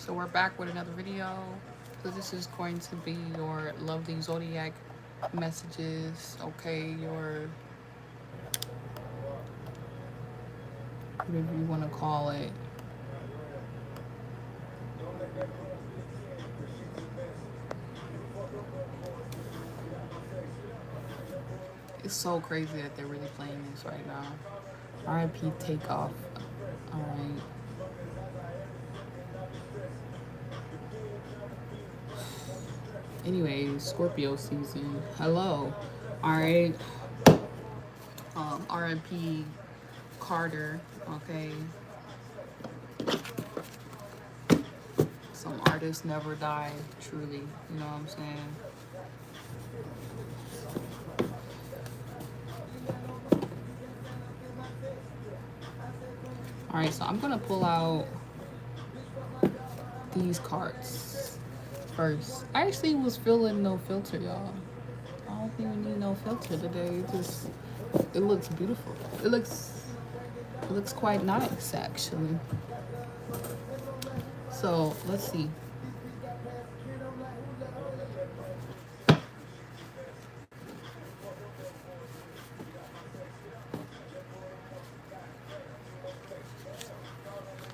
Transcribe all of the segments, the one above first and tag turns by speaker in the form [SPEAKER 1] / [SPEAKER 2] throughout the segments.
[SPEAKER 1] So we're back with another video. So this is going to be your lovely zodiac messages, okay? Your, whatever you want to call it. It's so crazy that they're really playing this right now. RIP Takeoff. Alright. Anyways, Scorpio season. Hello. Alright. RIP Carter. Okay. Some artists never die, truly. You know what I'm saying? Alright, so I'm gonna pull out these cards first. I actually was feeling no filter, y'all. I don't think we need no filter today. It looks beautiful. It looks quite nice, actually. So let's see.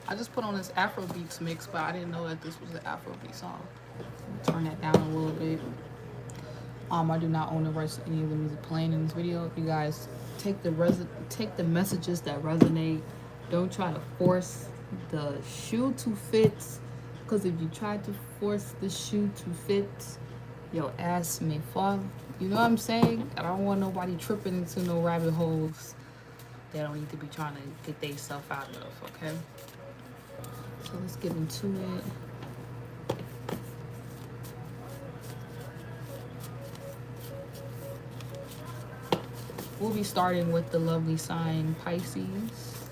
[SPEAKER 1] I just put on this Afrobeats mix, but I didn't know that this was an Afrobeat song. Turn that down a little bit. I do not own the rights to any of the music playing in this video. If you guys take the messages that resonate. Don't try to force the shoe to fit, because if you try to force the shoe to fit, your ass may fall. You know what I'm saying? I don't want nobody tripping into no rabbit holes they don't need to be trying to get their stuff out of, okay? So let's get into it. We'll be starting with the lovely sign Pisces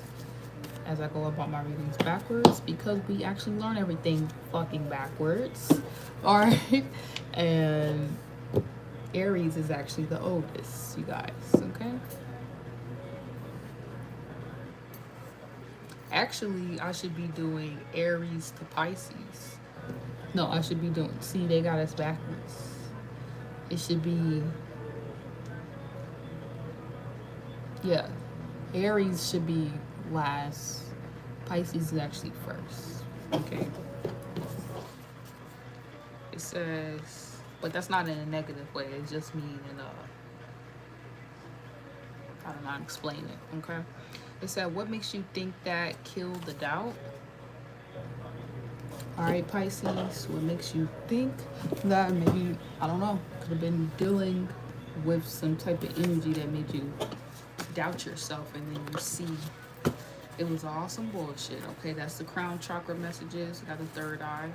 [SPEAKER 1] as I go about my readings backwards, because we actually learn everything fucking backwards. All right. And Aries is actually the oldest, you guys, okay? Actually, I should be doing Aries to Pisces. No, I should be doing, see, they got us backwards. It should be, yeah, Aries should be last. Pisces is actually first, okay? It says, but that's not in a negative way. It's just mean in a, I don't know how to explain it, okay? It said, what makes you think that? Kill the doubt. All right, Pisces, what makes you think that? Maybe, I don't know, could have been dealing with some type of energy that made you doubt yourself, and then you see it was all some bullshit. Okay, that's the crown chakra messages. Got the third eye.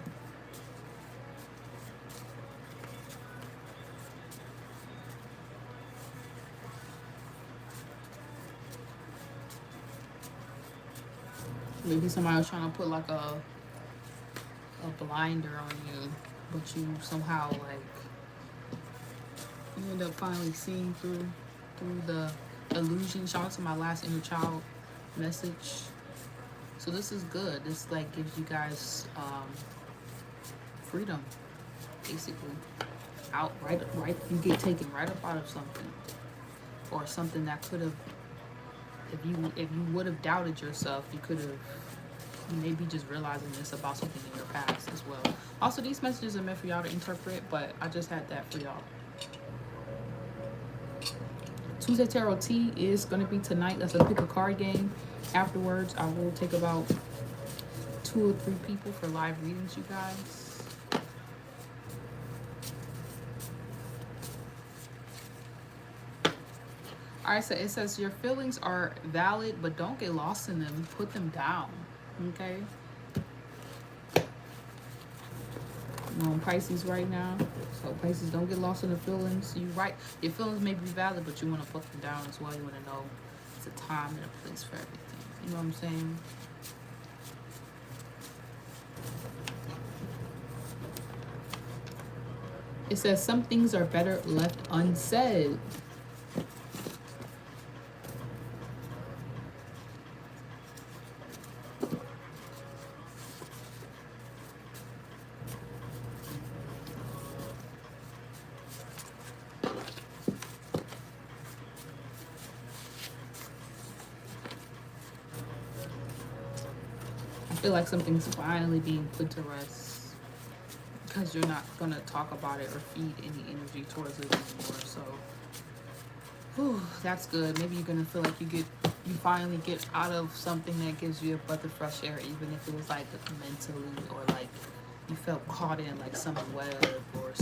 [SPEAKER 1] Maybe somebody was trying to put like a blinder on you, but you somehow, like, you end up finally seeing through the illusion. Shout out to my last InnerChild message. So this is good. This like gives you guys freedom, basically. Out right, you get taken right up out of something, or something that could have, if you would have doubted yourself, you could have maybe just realizing this about something in your past as well. Also, these messages are meant for y'all to interpret, but I just had that for y'all. Tuesday Tarot Tea is going to be tonight. That's a pick a card game. Afterwards, I will take about 2 or 3 people for live readings, you guys. All right, so it says your feelings are valid, but don't get lost in them. Put them down, okay? I'm on Pisces right now, so Pisces, don't get lost in the feelings. You right, your feelings may be valid, but you want to put them down as well. You want to know it's a time and a place for everything. You know what I'm saying? It says some things are better left unsaid. feel like something's finally being put to rest, because you're not going to talk about it or feed any energy towards it anymore. So whew, that's good. Maybe you're going to feel like you finally get out of something that gives you a breath of fresh air, even if it was like mentally, or like you felt caught in like some web, or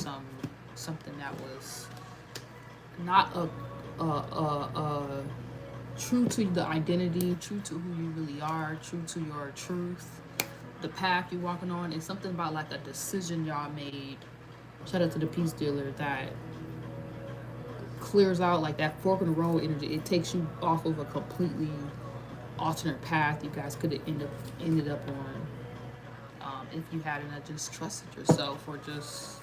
[SPEAKER 1] something that was not true to the identity, true to who you really are, true to your truth, the path you're walking on. It's something about like a decision y'all made. Shout out to the peace dealer, that clears out like that fork in the road energy. It takes you off of a completely alternate path you guys could have ended up on, if you hadn't just trusted yourself, or just,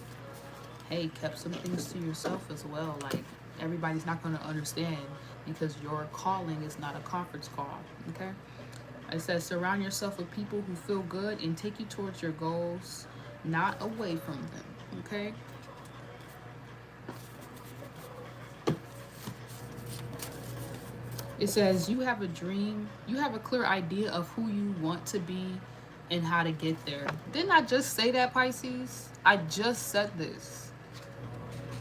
[SPEAKER 1] hey, kept some things to yourself as well. Like, everybody's not going to understand, because your calling is not a conference call. Okay, it says surround yourself with people who feel good and take you towards your goals, not away from them. Okay, it says you have a dream, you have a clear idea of who you want to be and how to get there. Didn't I just say that, Pisces? I just said this.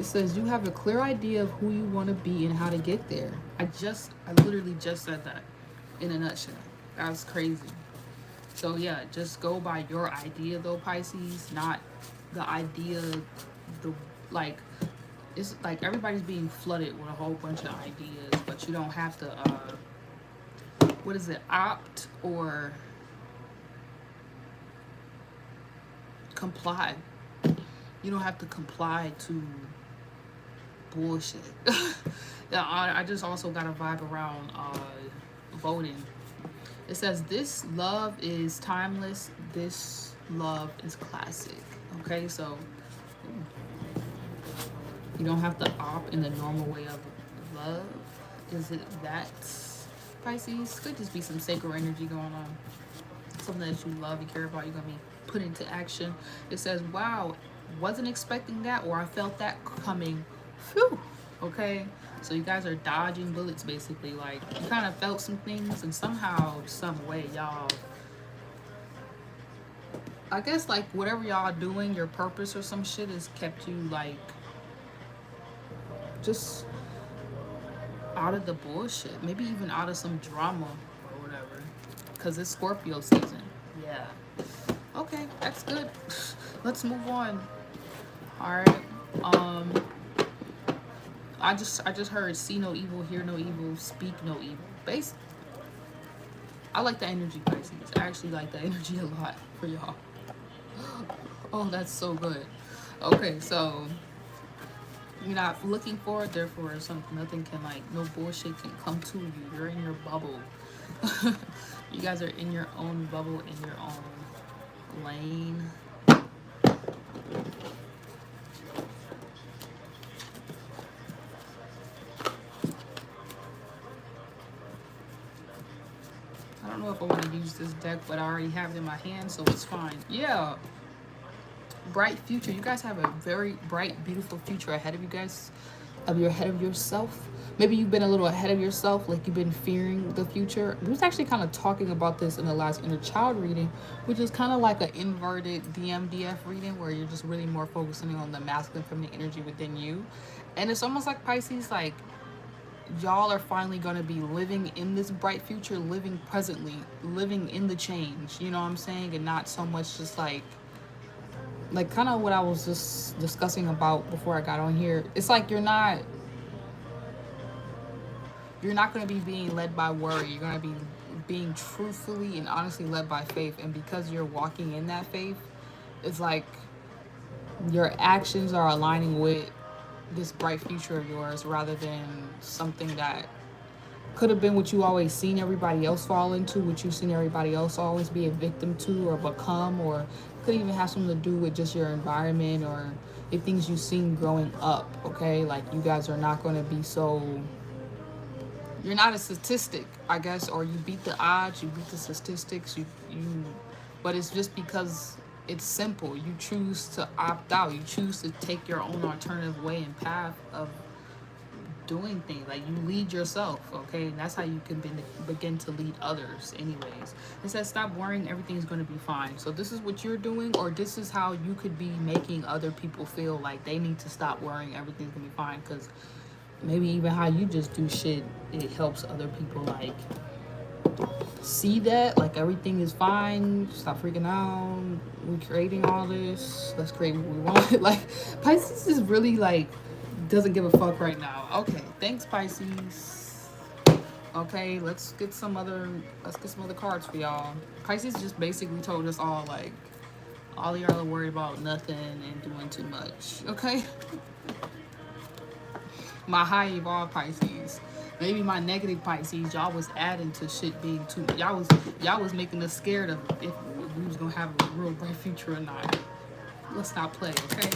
[SPEAKER 1] It says you have a clear idea of who you want to be and how to get there. I literally just said that in a nutshell. That was crazy. So yeah, just go by your idea though, Pisces, not the idea, like, it's like everybody's being flooded with a whole bunch of ideas, but you don't have to, opt or comply. You don't have to comply to bullshit. Yeah, I just also got a vibe around voting. It says this love is timeless, this love is classic. Okay, so you don't have to opt in the normal way of love. Is it that, Pisces? Could just be some sacred energy going on, something that you love, you care about, you're gonna be put into action. It says, wow, wasn't expecting that, or I felt that coming. Phew. Okay, so you guys are dodging bullets, basically. Like, you kind of felt some things, and somehow, some way, y'all, I guess, like, whatever y'all doing, your purpose or some shit has kept you, like, just out of the bullshit. Maybe even out of some drama or whatever, because it's Scorpio season. Yeah. Okay, that's good. Let's move on. All right. I just heard see no evil, hear no evil, speak no evil. Basically, I like the energy, Pisces. I actually like the energy a lot for y'all. Oh, that's so good. Okay, so you're not looking for it, therefore nothing can, like, no bullshit can come to you. You're in your bubble. You guys are in your own bubble, in your own lane. I don't know if I want to use this deck, but I already have it in my hand, so it's fine. Yeah. Bright future. You guys have a very bright, beautiful future ahead of you guys. Ahead of yourself. Maybe you've been a little ahead of yourself, like you've been fearing the future. We was actually kind of talking about this in the last inner child reading, which is kind of like an inverted DMDF reading, where you're just really more focusing on the masculine, feminine energy within you. And it's almost like, Pisces, like, y'all are finally going to be living in this bright future, living presently, living in the change, you know what I'm saying? And not so much just like kind of what I was just discussing about before I got on here. It's like you're not going to be being led by worry. You're going to be being truthfully and honestly led by faith. And because you're walking in that faith, it's like your actions are aligning with this bright future of yours, rather than something that could have been what you always seen everybody else fall into, what you've seen everybody else always be a victim to or become, or could even have something to do with just your environment or the things you've seen growing up. Okay, like, you guys are not going to be so, you're not a statistic, I guess, or you beat the odds, you beat the statistics, but it's just because it's simple. You choose to opt out. You choose to take your own alternative way and path of doing things. Like, you lead yourself, okay? And that's how you can begin to lead others anyways. It says stop worrying, everything's going to be fine. So this is what you're doing, or this is how you could be making other people feel like they need to stop worrying, everything's going to be fine. Because maybe even how you just do shit, it helps other people like see that like everything is fine, stop freaking out, we're creating all this, let's create what we want. Like, Pisces is really like doesn't give a fuck right now. Okay, thanks Pisces. Okay, let's get some other cards for y'all. Pisces just basically told us all like all y'all are worried about nothing and doing too much. Okay. My high evolved Pisces, maybe my negative Pisces, y'all was adding to shit being too much. Y'all was making us scared of if we was gonna have a real bright future or not. Let's not play, okay?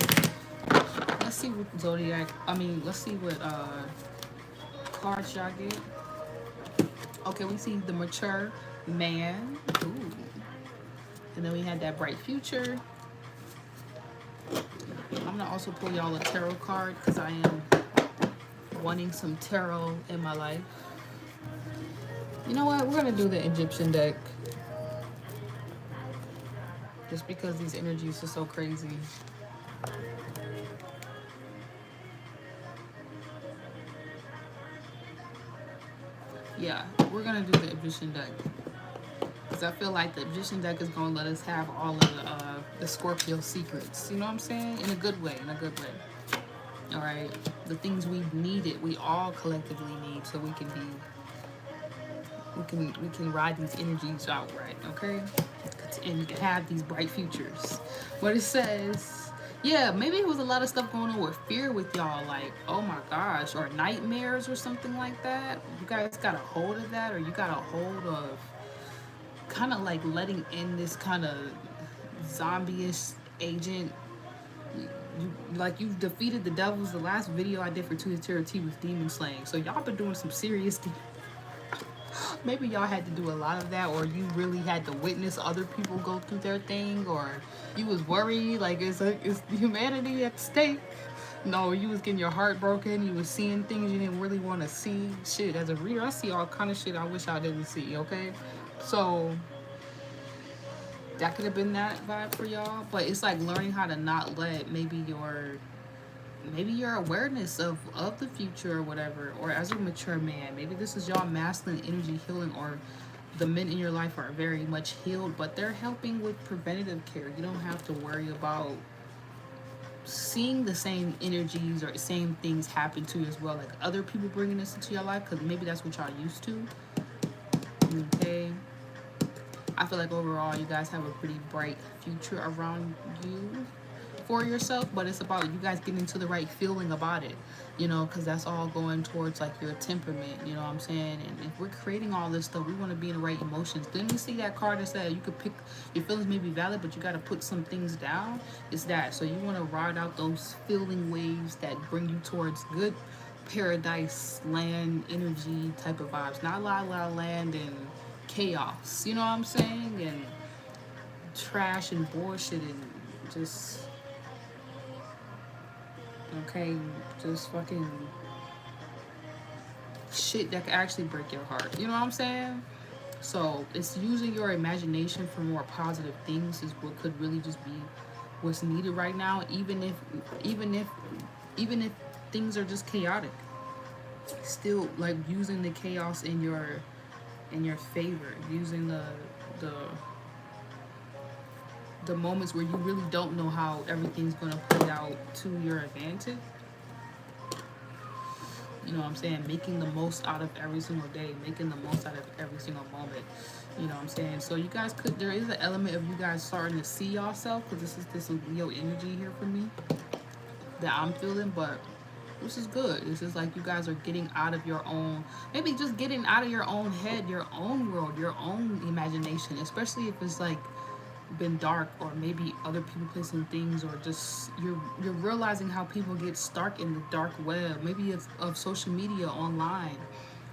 [SPEAKER 1] Let's see what zodiac. Let's see what cards y'all get. Okay, we see the mature man. Ooh. And then we had that bright future. I'm gonna also pull y'all a tarot card because I am wanting some tarot in my life. You know what? We're gonna do the Egyptian deck. Just because these energies are so crazy. Yeah, we're gonna do the Egyptian deck. Because I feel like the Egyptian deck is gonna let us have all of the Scorpio secrets. You know what I'm saying? In a good way, All right, the things we needed, we all collectively need, so we can ride these energies out, right? Okay, and have these bright futures. But it says, yeah, maybe it was a lot of stuff going on with fear with y'all, like, oh my gosh, or nightmares or something like that. You guys got a hold of that, or you got a hold of kind of like letting in this kind of zombie-ish agent. You've defeated the devils. The last video I did for Tuesday Tarot T was demon slaying. So y'all been doing some serious maybe y'all had to do a lot of that, or you really had to witness other people go through their thing, or you was worried like is humanity at stake. No, you was getting your heart broken, you was seeing things you didn't really want to see. Shit, as a reader, I see all kind of shit I wish I didn't see, okay? So that could have been that vibe for y'all, but it's like learning how to not let maybe your awareness of the future or whatever, or as a mature man, maybe this is y'all masculine energy healing, or the men in your life are very much healed, but they're helping with preventative care. You don't have to worry about seeing the same energies or same things happen to you as well, like other people bringing this into your life, because maybe that's what y'all used to. Okay, I feel like overall you guys have a pretty bright future around you for yourself, but it's about you guys getting to the right feeling about it, you know, because that's all going towards like your temperament, you know what I'm saying? And if we're creating all this stuff, we want to be in the right emotions. Then you see that card that said you could pick, your feelings may be valid, but you got to put some things down. It's that. So you want to ride out those feeling waves that bring you towards good paradise land energy type of vibes, not la la land and chaos, you know what I'm saying? And trash and bullshit and just just fucking shit that could actually break your heart. You know what I'm saying? So it's using your imagination for more positive things is what could really just be what's needed right now, even if things are just chaotic. Still like using the chaos in your favor, using the moments where you really don't know how everything's going to play out to your advantage. You know what I'm saying? Making the most out of every single day, making the most out of every single moment. You know what I'm saying? So you guys there is an element of you guys starting to see yourself, because this is Leo energy here for me that I'm feeling, but this is good. This is like you guys are getting out of your own, maybe just getting out of your own head, your own world, your own imagination, especially if it's like been dark, or maybe other people placing things, or just you're realizing how people get stuck in the dark web, maybe it's of social media, online,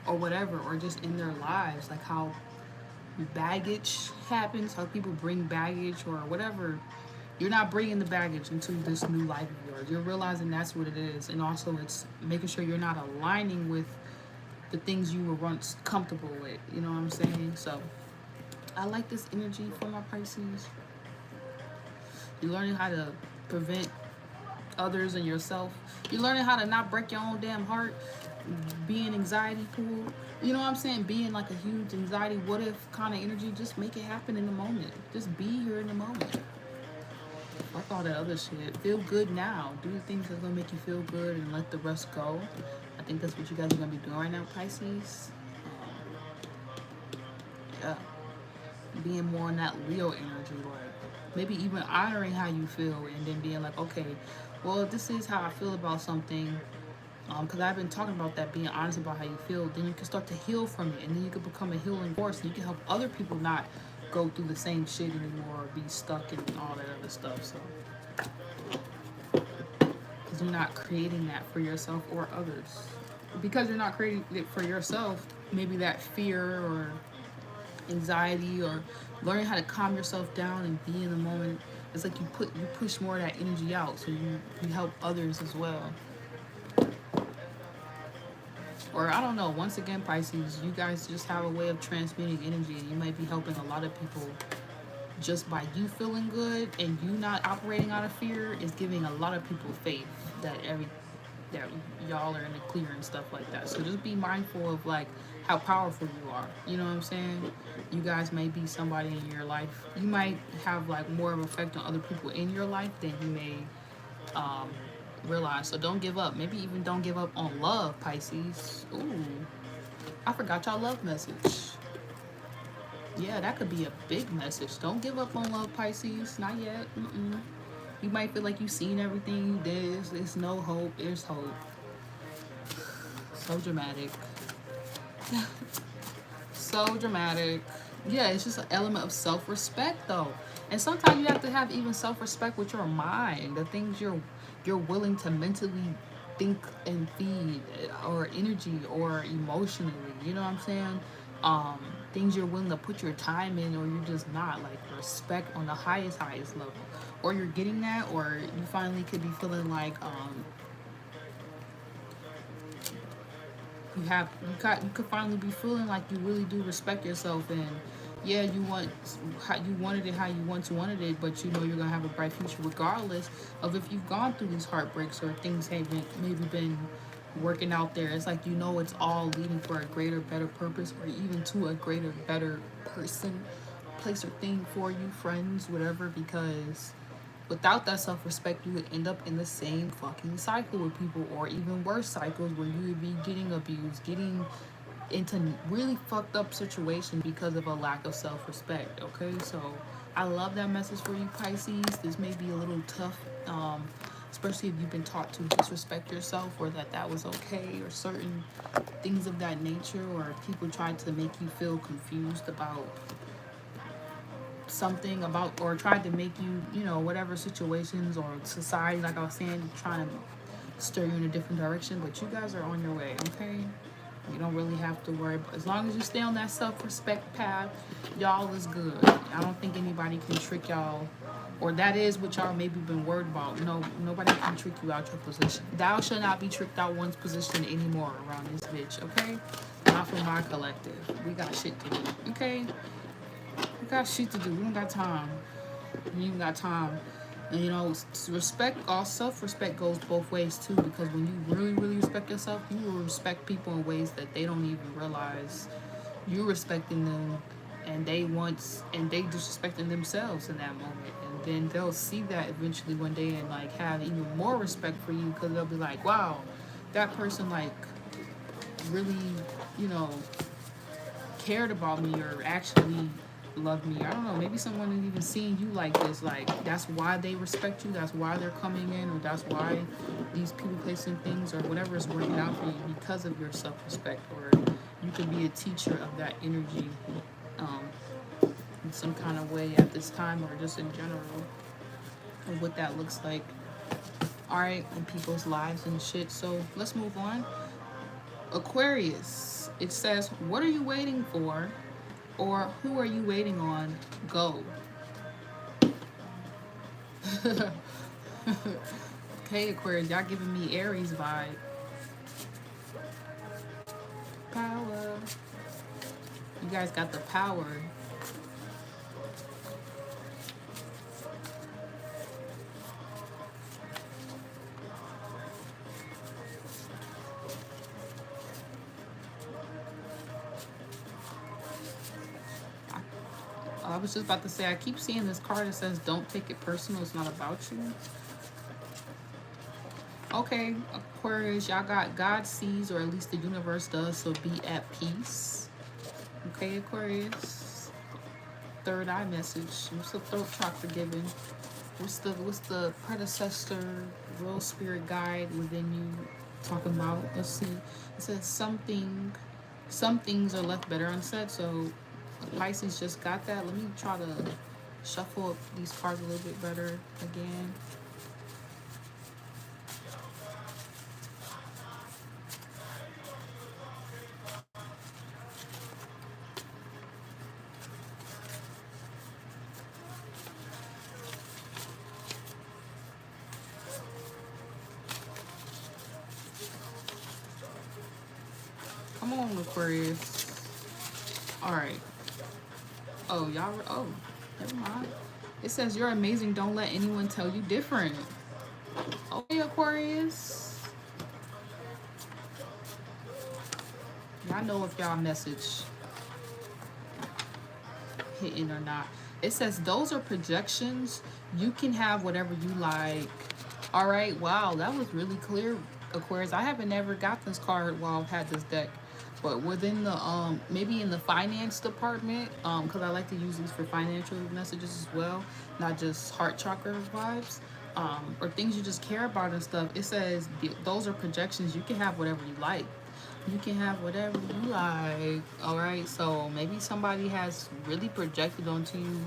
[SPEAKER 1] or whatever, or just in their lives, like how baggage happens, how people bring baggage or whatever You're not bringing the baggage into this new life of yours. You're realizing that's what it is. And also it's making sure you're not aligning with the things you were once comfortable with. You know what I'm saying? So I like this energy for my Pisces. You're learning how to prevent others and yourself. You're learning how to not break your own damn heart. Being anxiety pool. You know what I'm saying? Being like a huge anxiety what if kind of energy. Just make it happen in the moment. Just be here in the moment. Fuck all that other shit. Feel good now. Do the things that's gonna make you feel good and let the rest go. I think that's what you guys are gonna be doing right now, Pisces. Yeah. Being more in that Leo energy, like maybe even honoring how you feel and then being like, okay, well, this is how I feel about something. Because I've been talking about that, being honest about how you feel. Then you can start to heal from it, and then you can become a healing force, and you can help other people not go through the same shit anymore or be stuck in all that other stuff. So because you're not creating that for yourself or others. Because you're not creating it for yourself, maybe that fear or anxiety or learning how to calm yourself down and be in the moment, it's like you push more of that energy out, so you help others as well. Or I don't know, once again, Pisces, you guys just have a way of transmitting energy, and you might be helping a lot of people just by you feeling good and you not operating out of fear is giving a lot of people faith that y'all are in the clear and stuff like that. So just be mindful of like how powerful you are. You know what I'm saying? You guys may be somebody in your life. You might have like more of an effect on other people in your life than you may realize. So don't give up. Maybe even don't give up on love, Pisces. Ooh, I forgot y'all love message. Yeah, that could be a big message. Don't give up on love, Pisces. Not yet. You might feel like you've seen everything you did. There's no hope. There's hope. So dramatic. So dramatic. Yeah, it's just an element of self-respect, though. And sometimes you have to have even self-respect with your mind. The things you're willing to mentally think and feed, or energy, or emotionally. You know what I'm saying? Things you're willing to put your time in, or you're just not. Like respect on the highest level. Or you're getting that, or you finally could be feeling like you could finally be feeling like you really do respect yourself, and yeah, you wanted it how you wanted it, but you know you're gonna have a bright future regardless of if you've gone through these heartbreaks or things haven't maybe been working out there. It's like, you know, it's all leading for a greater, better purpose, or even to a greater, better person, place, or thing for you, friends, whatever, because without that self-respect, you would end up in the same fucking cycle with people, or even worse cycles where you would be getting abused, getting into really fucked up situations because of a lack of self-respect. Okay, so I love that message for you, Pisces. This may be a little tough, especially if you've been taught to disrespect yourself, or that was okay, or certain things of that nature, or people tried to make you feel confused about something about, or tried to make you, you know, whatever situations or society, like I was saying, trying to steer you in a different direction. But you guys are on your way, okay? You don't really have to worry. As long as you stay on that self-respect path, y'all is good. I don't think anybody can trick y'all, or that is what y'all maybe been worried about. No, nobody can trick you out your position. Thou shall not be tricked out one's position anymore around this bitch, okay? Not from my collective. We got shit to do, okay? We got shit to do. We don't got time. We ain't got time. And you know, respect, all self-respect goes both ways too, because when you really, really respect yourself, you will respect people in ways that they don't even realize you're respecting them, and they disrespecting themselves in that moment. And then they'll see that eventually one day and like have even more respect for you, because they'll be like, wow, that person like really, you know, cared about me, or actually love me. I don't know, maybe someone is even seeing you like this, like that's why they respect you, that's why they're coming in, or that's why these people placing things, or whatever is working out for you, because of your self-respect. Or you could be a teacher of that energy in some kind of way at this time, or just in general, of what that looks like, all right, in people's lives and shit. So let's move on. Aquarius, it says, what are you waiting for, or who are you waiting on? Go. Okay, Aquarius, y'all giving me Aries vibe. Power. You guys got the power. I was just about to say, I keep seeing this card that says, don't take it personal. It's not about you. Okay, Aquarius, y'all got God sees, or at least the universe does, so be at peace. Okay, Aquarius. Third eye message. What's the throat chakra giving? What's the predecessor, real spirit guide within you talking about? Let's see. It says some things are left better unsaid. So Pisces just got that. Let me try to shuffle up these cards a little bit better again. Come on, Aquarius. All right. Oh, y'all. Oh, never mind. It says you're amazing. Don't let anyone tell you different. Okay, Aquarius. Y'all know if y'all message hitting or not. It says those are projections. You can have whatever you like. All right. Wow, that was really clear, Aquarius. I haven't never got this card while I've had this deck. But within the maybe in the finance department, because I like to use these for financial messages as well, not just heart chakra vibes, or things you just care about and stuff. It says those are projections. You can have whatever you like. You can have whatever you like. All right. So maybe somebody has really projected onto you,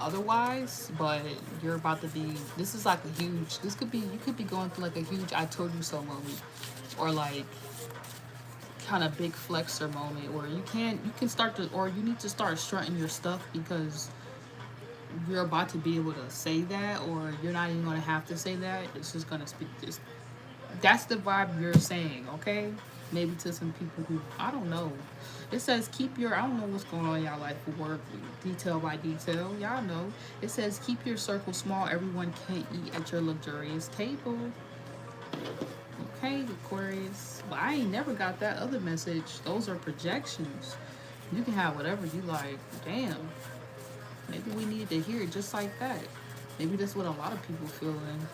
[SPEAKER 1] otherwise, but you're about to be. This is like a huge. This could be. You could be going through like a huge "I told you so" moment, or like kind of big flexer moment where you can start to, or you need to start strutting your stuff because you're about to be able to say that, or you're not even going to have to say that. It's just going to speak this. That's the vibe you're saying, okay? Maybe to some people who, I don't know. It says keep your, I don't know what's going on in y'all life for work, detail by detail. Y'all know. It says keep your circle small. Everyone can't eat at your luxurious table. Okay, Aquarius. But I ain't never got that other message. Those are projections. You can have whatever you like. Damn. Maybe we needed to hear it just like that. Maybe that's what a lot of people feeling.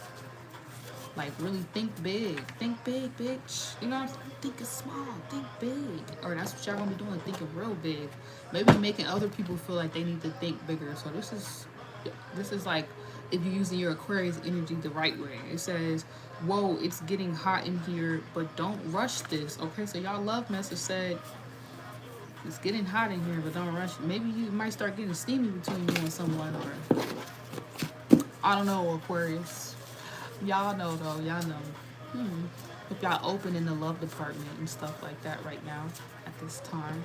[SPEAKER 1] Like, really think big. Think big, bitch. You know what I'm saying? Think small. Think big. Or that's what y'all gonna be doing. Thinking real big. Maybe making other people feel like they need to think bigger. So this is like if you're using your Aquarius energy the right way. It says, whoa, it's getting hot in here, but don't rush this. Okay, so y'all love message said it's getting hot in here, but don't rush it. Maybe you might start getting steamy between you and someone, or I don't know, Aquarius. Y'all know though, y'all know. If y'all open in the love department and stuff like that right now at this time.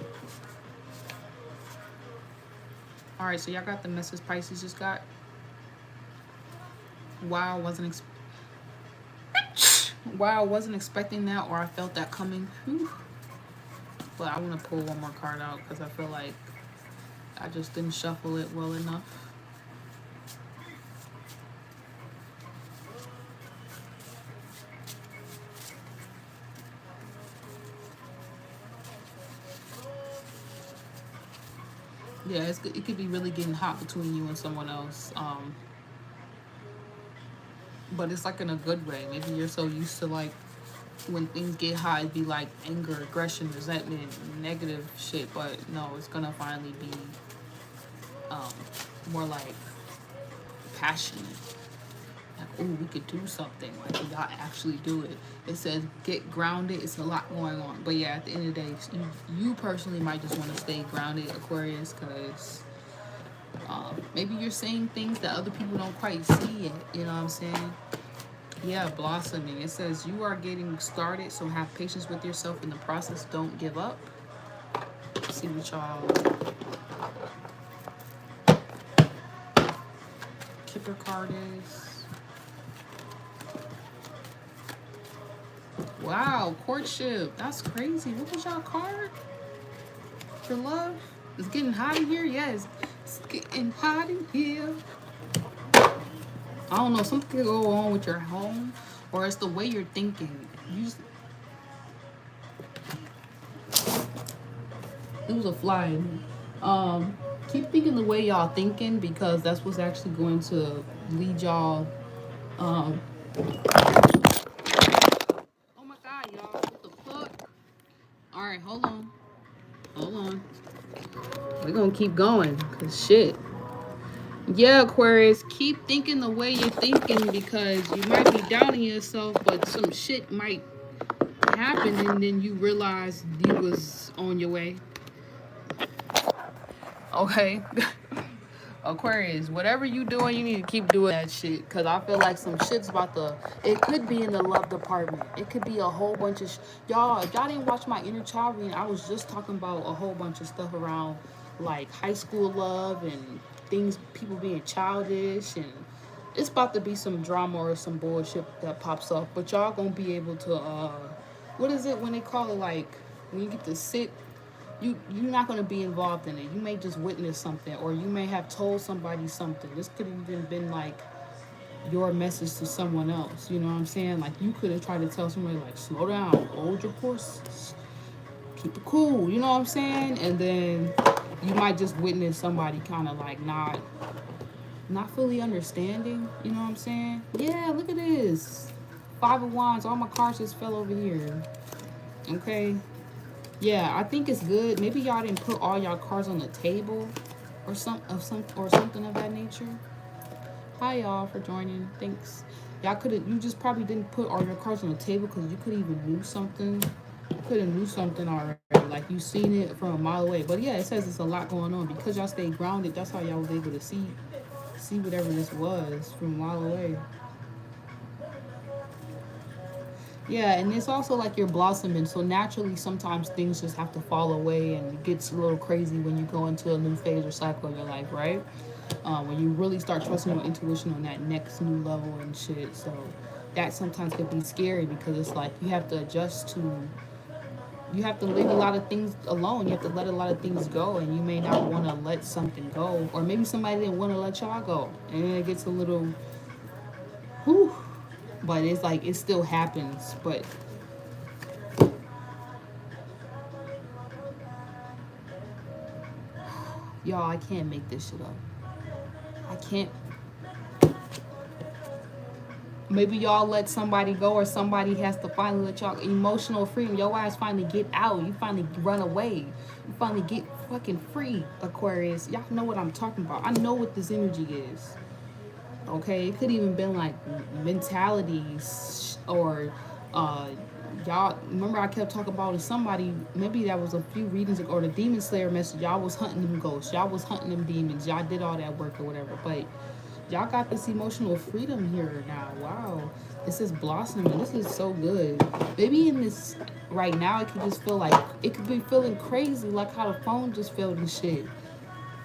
[SPEAKER 1] All right, so y'all got the message Pisces just got. Wow, I wasn't expecting that, or I felt that coming. Whew. But I want to pull one more card out because I feel like I just didn't shuffle it well enough. Yeah, it could be really getting hot between you and someone else. But it's like in a good way. Maybe you're so used to like when things get hot, it'd be like anger, aggression, resentment, negative shit. But no, it's gonna finally be more like passionate. Like, oh, we could do something. Like, we gotta actually do it. It says get grounded. It's a lot going on. But yeah, at the end of the day, you personally might just want to stay grounded, Aquarius, because maybe you're saying things that other people don't quite see yet. You know what I'm saying? Yeah, blossoming. It says you are getting started, so have patience with yourself in the process. Don't give up. Let's see what y'all shipper card is. Wow, courtship. That's crazy. What was y'all card? For love? It's getting hot in here? Yes. It's getting hot in here. I don't know. Something could go on with your home, or it's the way you're thinking. It was a fly. Keep thinking the way y'all thinking, because that's what's actually going to lead y'all. Oh my God, y'all! What the fuck? All right, hold on. We're gonna keep going, cause shit. Yeah, Aquarius, keep thinking the way you're thinking, because you might be doubting yourself, but some shit might happen, and then you realize you was on your way. Okay. Aquarius, whatever you doing, you need to keep doing that shit, because I feel like some shit's about to, it could be in the love department. It could be a whole bunch of y'all, if y'all didn't watch my inner child reading, I was just talking about a whole bunch of stuff around like high school love and things, people being childish, and it's about to be some drama or some bullshit that pops up. But y'all gonna be able to what is it when they call it, like when you get to sit, you're not going to be involved in it. You may just witness something, or you may have told somebody something. This could have even been like your message to someone else. You know what I'm saying? Like you could have tried to tell somebody like, slow down, hold your horses, keep it cool. You know what I'm saying? And then you might just witness somebody kind of like not fully understanding. You know what I'm saying? Yeah, look at this. 5 of Wands. All my cards just fell over here. Okay. Yeah, I think it's good. Maybe y'all didn't put all y'all cards on the table, or something of that nature. Hi y'all for joining. Thanks. Y'all you just probably didn't put all your cards on the table, because you could even knew something. You could have knew something already. Like you seen it from a mile away. But yeah, it says it's a lot going on, because y'all stayed grounded. That's how y'all was able to see whatever this was from a mile away. Yeah, and it's also like you're blossoming, so naturally sometimes things just have to fall away, and it gets a little crazy when you go into a new phase or cycle of your life, right? When you really start trusting your intuition on that next new level and shit. So that sometimes could be scary, because it's like you have to adjust to, you have to leave a lot of things alone. You have to let a lot of things go, and you may not want to let something go, or maybe somebody didn't want to let y'all go, and it gets a little, whew. But it's like it still happens. But y'all, I can't make this shit up. I can't. Maybe y'all let somebody go, or somebody has to finally let y'all emotional freedom. Your ass finally get out. You finally run away. You finally get fucking free, Aquarius. Y'all know what I'm talking about. I know what this energy is. Okay, it could even been like mentalities, or y'all remember I kept talking about somebody, maybe that was a few readings ago, or the demon slayer message. Y'all was hunting them ghosts, y'all was hunting them demons, y'all did all that work or whatever, but y'all got this emotional freedom here now. Wow, this is blossoming. This is so good. Maybe in this right now, it could just feel like, it could be feeling crazy, like how the phone just felt and shit,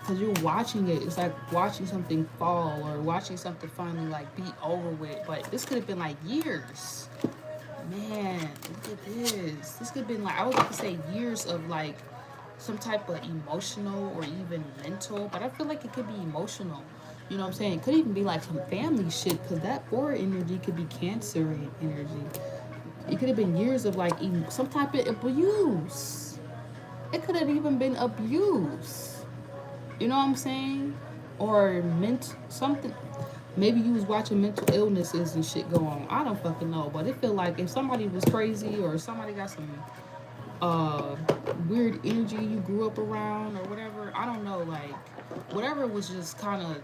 [SPEAKER 1] because you're watching it. It's like watching something fall, or watching something finally like be over with. But this could have been like years. Man, look at this. This could have been like, I was about to say years of like some type of emotional or even mental, but I feel like it could be emotional. You know what I'm saying? It could even be like some family shit, because that 4 energy could be Cancer energy. It could have been years of like even some type of abuse. It could have even been abuse. You know what I'm saying? Or something. Maybe you was watching mental illnesses and shit go on. I don't fucking know. But it feel like if somebody was crazy, or somebody got some weird energy you grew up around or whatever, I don't know, like whatever was just kind of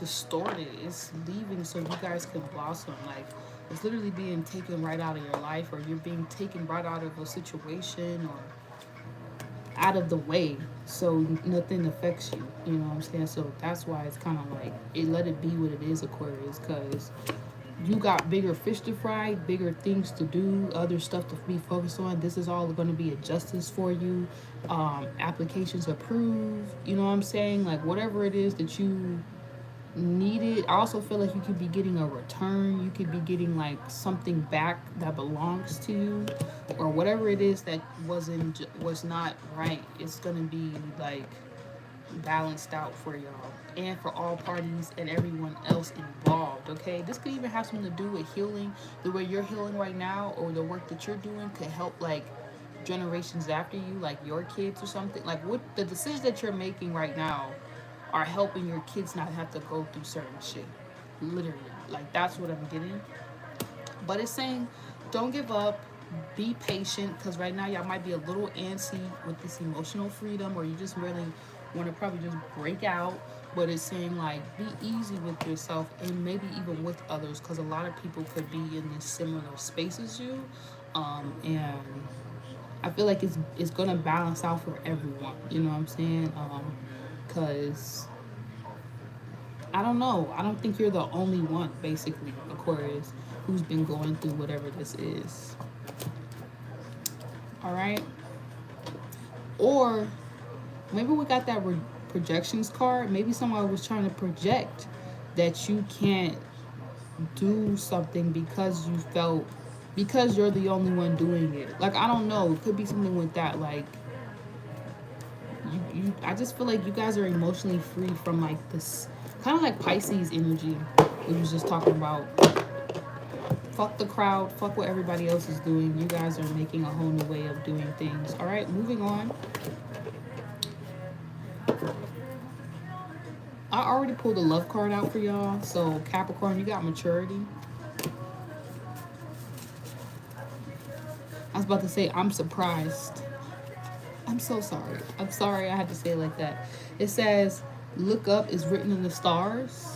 [SPEAKER 1] distorted, it's leaving so you guys can blossom. Like it's literally being taken right out of your life, or you're being taken right out of a situation, or out of the way, so nothing affects you. You know what I'm saying? So that's why it's kind of like, let it be what it is, Aquarius, because you got bigger fish to fry, bigger things to do, other stuff to be focused on. This is all going to be a justice for you. Applications approved. You know what I'm saying? Like whatever it is that you needed. I also feel like you could be getting a return. You could be getting like something back that belongs to you, or whatever it is that was not right. It's gonna be like balanced out for y'all and for all parties and everyone else involved. Okay, this could even have something to do with healing. The way you're healing right now, or the work that you're doing, could help like generations after you, like your kids or something. Like what the decisions that you're making right now are helping your kids not have to go through certain shit. Literally, like that's what I'm getting. But it's saying, don't give up. Be patient, because right now y'all might be a little antsy with this emotional freedom, or you just really want to probably just break out. But it's saying like be easy with yourself and maybe even with others, because a lot of people could be in this similar space as you, and I feel like it's gonna balance out for everyone. You know what I'm saying? Because I don't know. I don't think you're the only one, basically, Aquarius, who's been going through whatever this is. All right? Or maybe we got that projections card. Maybe someone was trying to project that you can't do something because because you're the only one doing it. Like, I don't know. It could be something with that. Like, I just feel like you guys are emotionally free from like this kind of like Pisces energy we was just talking about. Fuck the crowd, fuck what everybody else is doing. You guys are making a whole new way of doing things. All right, moving on. I already pulled a love card out for y'all. So Capricorn, you got maturity. I was about to say I'm surprised. I'm so sorry. I'm sorry I had to say it like that. It says, look up is written in the stars.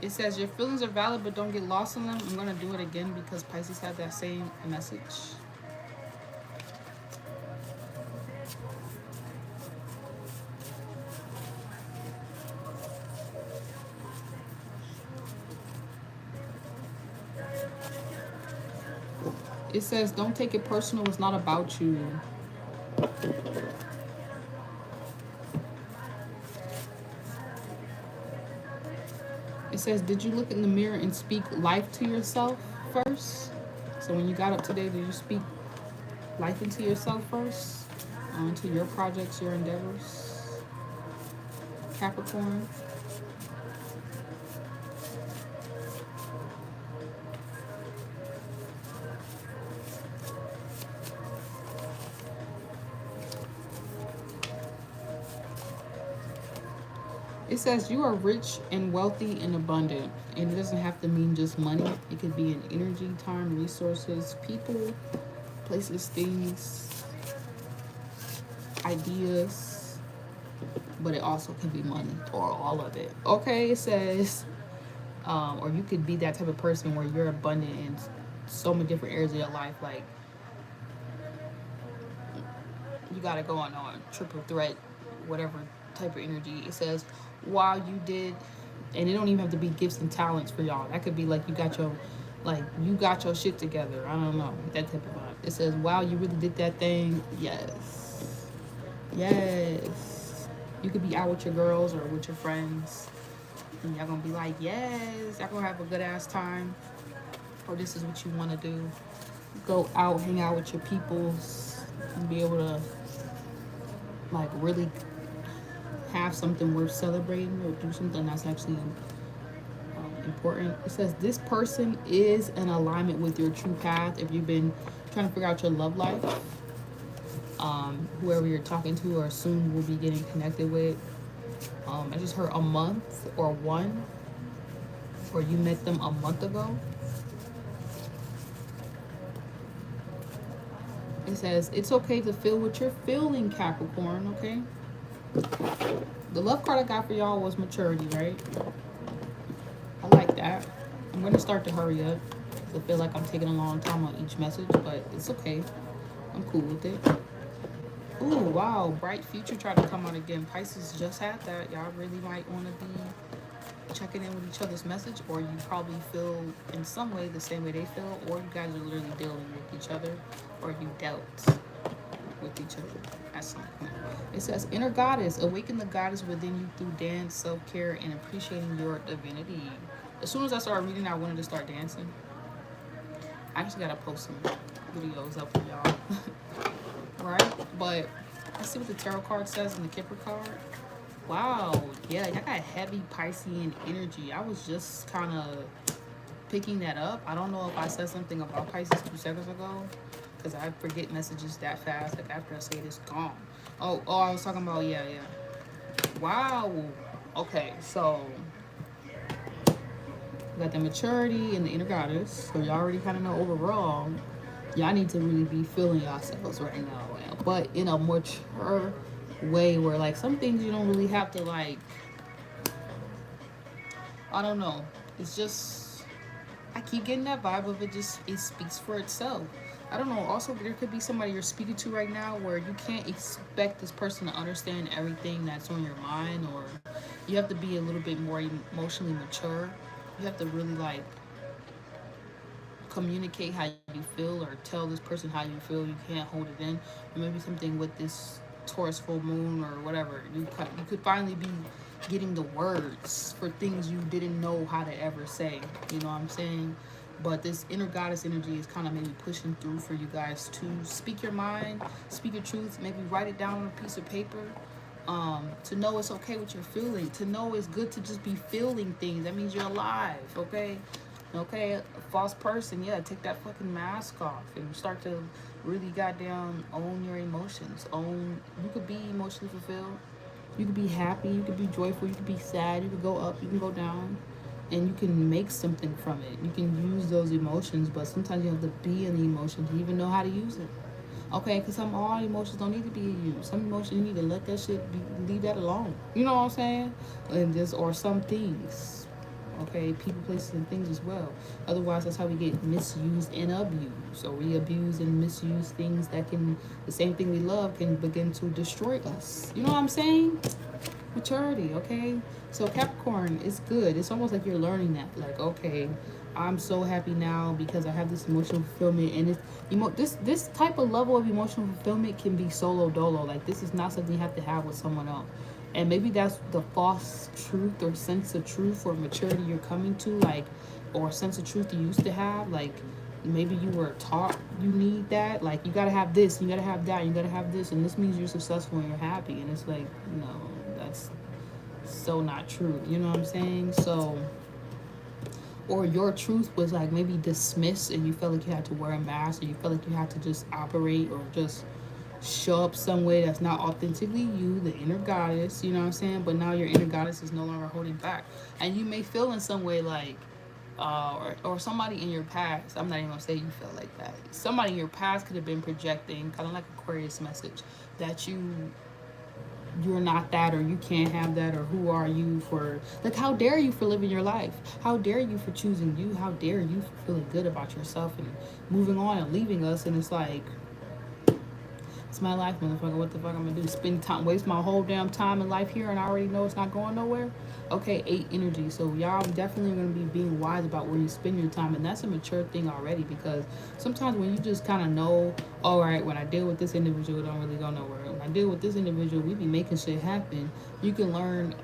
[SPEAKER 1] It says your feelings are valid, but don't get lost in them. I'm going to do it again because Pisces had that same message. It says, don't take it personal. It's not about you. It says, did you look in the mirror and speak life to yourself first? So when you got up today, did you speak life into yourself first? Into your projects, your endeavors? Capricorn. It says you are rich and wealthy and abundant. And it doesn't have to mean just money. It could be in energy, time, resources, people, places, things, ideas. But it also can be money or all of it. Okay, it says, or you could be that type of person where you're abundant in so many different areas of your life. Like, you got to go on triple threat, whatever type of energy. It says, while you did, and it don't even have to be gifts and talents for y'all. That could be like you got your shit together. I don't know, that type of vibe. It says, wow, you really did that thing. Yes. Yes. You could be out with your girls or with your friends, and y'all gonna be like, yes, y'all gonna have a good ass time. Or this is what you want to do. Go out, hang out with your peoples, and be able to like really have something worth celebrating, or do something that's actually important. It says this person is in alignment with your true path. If you've been trying to figure out your love life, whoever you're talking to or soon will be getting connected with, I just heard a month or one, or you met them a month ago. It says it's okay to feel what you're feeling, Capricorn. Okay, the love card I got for y'all was maturity, right? I like that. I'm going to start to hurry up. I feel like I'm taking a long time on each message, but it's okay. I'm cool with it. Ooh, wow. Bright future tried to come out again. Pisces just had that. Y'all really might want to be checking in with each other's message, or you probably feel in some way the same way they feel, or you guys are literally dealing with each other, or you dealt with each other at some point. It says, inner goddess, awaken the goddess within you through dance, self-care, and appreciating your divinity. As soon as I started reading, I wanted to start dancing. I actually gotta post some videos up for y'all. Right? But let's see what the tarot card says in the Kipper card. Wow, yeah, y'all got heavy Piscean energy. I was just kind of picking that up. I don't know if I said something about Pisces 2 seconds ago, because I forget messages that fast. Like after I say it, it's gone. Oh, I was talking about, yeah. Wow. Okay, so we got the maturity and the inner goddess. So y'all already kind of know overall, y'all need to really be feeling yourselves right now, but in a mature way where like some things you don't really have to like, I don't know. It's just, I keep getting that vibe of it speaks for itself. I don't know. Also, there could be somebody you're speaking to right now where you can't expect this person to understand everything that's on your mind, or you have to be a little bit more emotionally mature. You have to really like communicate how you feel, or tell this person how you feel. You can't hold it in. Or maybe something with this Taurus full moon or whatever. You could finally be getting the words for things you didn't know how to ever say. You know what I'm saying? But this inner goddess energy is kind of maybe pushing through for you guys to speak your mind, speak your truth, maybe write it down on a piece of paper. To know it's okay what you're feeling, to know it's good to just be feeling things. That means you're alive, okay? Okay, a false person, yeah, take that fucking mask off and start to really goddamn own your emotions. You could be emotionally fulfilled, you could be happy, you could be joyful, you could be sad, you could go up, you can go down, and you can make something from it. You can use those emotions, but sometimes you have to be in the emotion to even know how to use it. Okay, because all emotions don't need to be used. Some emotions you need to let that shit be, leave that alone. You know what I'm saying? And just, or some things. Okay, people, places, and things as well. Otherwise, that's how we get misused and abused. Or we abuse and misuse things that can, the same thing we love can begin to destroy us. You know what I'm saying? Maturity, okay? So Capricorn, it's good. It's almost like you're learning that. Like, okay, I'm so happy now because I have this emotional fulfillment, and this type of level of emotional fulfillment can be solo dolo. Like, this is not something you have to have with someone else. And maybe that's the false truth or sense of truth or maturity you're coming to, like, or sense of truth you used to have. Like, maybe you were taught you need that. Like, you gotta have this, you gotta have that, you gotta have this, and this means you're successful and you're happy. And it's like, no, that's so not true. You know what I'm saying? So, or your truth was like maybe dismissed and you felt like you had to wear a mask, or you felt like you had to just operate or just show up some way that's not authentically you, the inner goddess, you know what I'm saying? But now your inner goddess is no longer holding back. And you may feel in some way like, or somebody in your past, I'm not even gonna say you felt like that. Somebody in your past could have been projecting, kind of like Aquarius message, that you're not that, or you can't have that, or who are you for, like, how dare you for living your life, how dare you for choosing you, how dare you for feeling good about yourself and moving on and leaving us. And it's like, it's my life, motherfucker. What the fuck I'm gonna do? Spend time, waste my whole damn time in life here, and I already know it's not going nowhere? Okay, 8 energy. So y'all definitely gonna be being wise about where you spend your time, and that's a mature thing already. Because sometimes when you just kind of know, all right, when I deal with this individual, it don't really go nowhere. When I deal with this individual, we be making shit happen. You can learn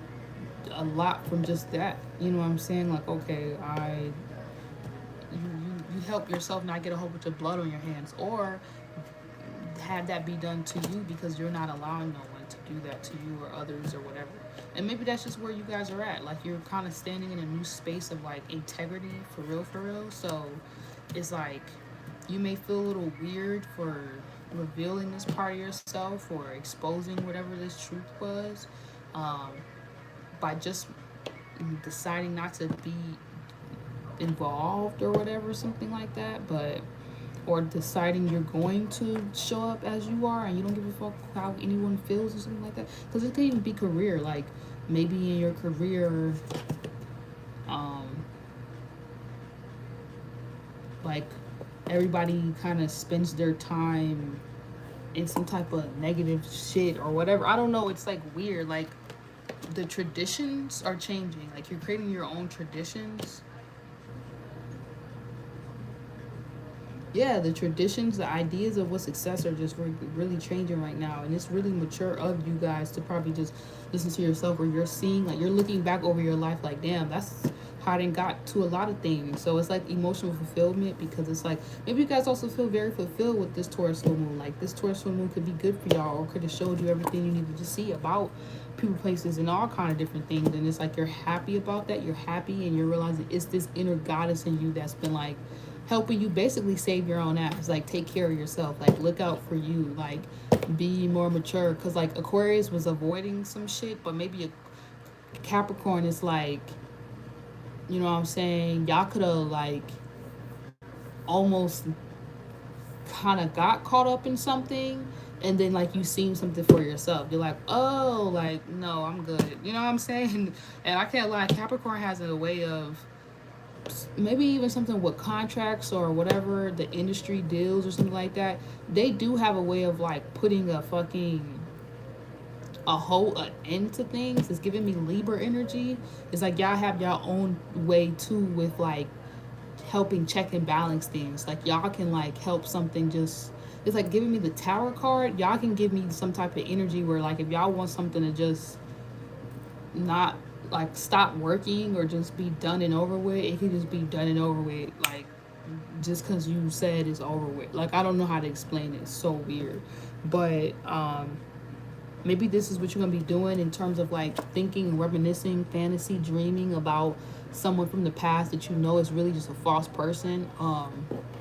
[SPEAKER 1] a lot from just that. You know what I'm saying? Like, okay, you help yourself not get a whole bunch of blood on your hands, or have that be done to you because you're not allowing no one to do that to you or others or whatever. And maybe that's just where you guys are at. Like, you're kind of standing in a new space of like integrity, for real. So it's like you may feel a little weird for revealing this part of yourself or exposing whatever this truth was, by just deciding not to be involved or whatever, something like that. But, or deciding you're going to show up as you are and you don't give a fuck how anyone feels or something like that. Because it could even be career. Like, maybe in your career, like, everybody kind of spends their time in some type of negative shit or whatever. I don't know. It's like weird. Like, the traditions are changing. Like you're creating your own traditions. Yeah, the traditions, the ideas of what success are just really changing right now, and it's really mature of you guys to probably just listen to yourself, where you're seeing, like, you're looking back over your life like, damn, that's how I didn't got to a lot of things. So it's like emotional fulfillment, because it's like maybe you guys also feel very fulfilled with this Taurus full moon. Like this Taurus full moon could be good for y'all, or could have showed you everything you needed to see about people, places, and all kind of different things. And it's like you're happy about that. You're happy, and you're realizing it's this inner goddess in you that's been like helping you basically save your own ass. Like take care of yourself, like look out for you, like be more mature. Because like Aquarius was avoiding some shit, but maybe a Capricorn is like, you know what I'm saying, y'all could have like almost kind of got caught up in something, and then like you seen something for yourself, you're like, oh, like no, I'm good, you know what I'm saying. And I can't lie, Capricorn has a way of maybe even something with contracts or whatever, the industry deals or something like that. They do have a way of like putting a fucking a whole an end to things. It's giving me Libra energy. It's like y'all have your own way too with like helping check and balance things. Like y'all can like help something just, it's like giving me the Tower card. Y'all can give me some type of energy where like if y'all want something to just not like stop working or just be done and over with, it can just be done and over with, like just because you said it's over with. Like I don't know how to explain it, it's so weird. But maybe this is what you're gonna be doing in terms of like thinking, reminiscing, fantasy, dreaming about someone from the past that you know is really just a false person,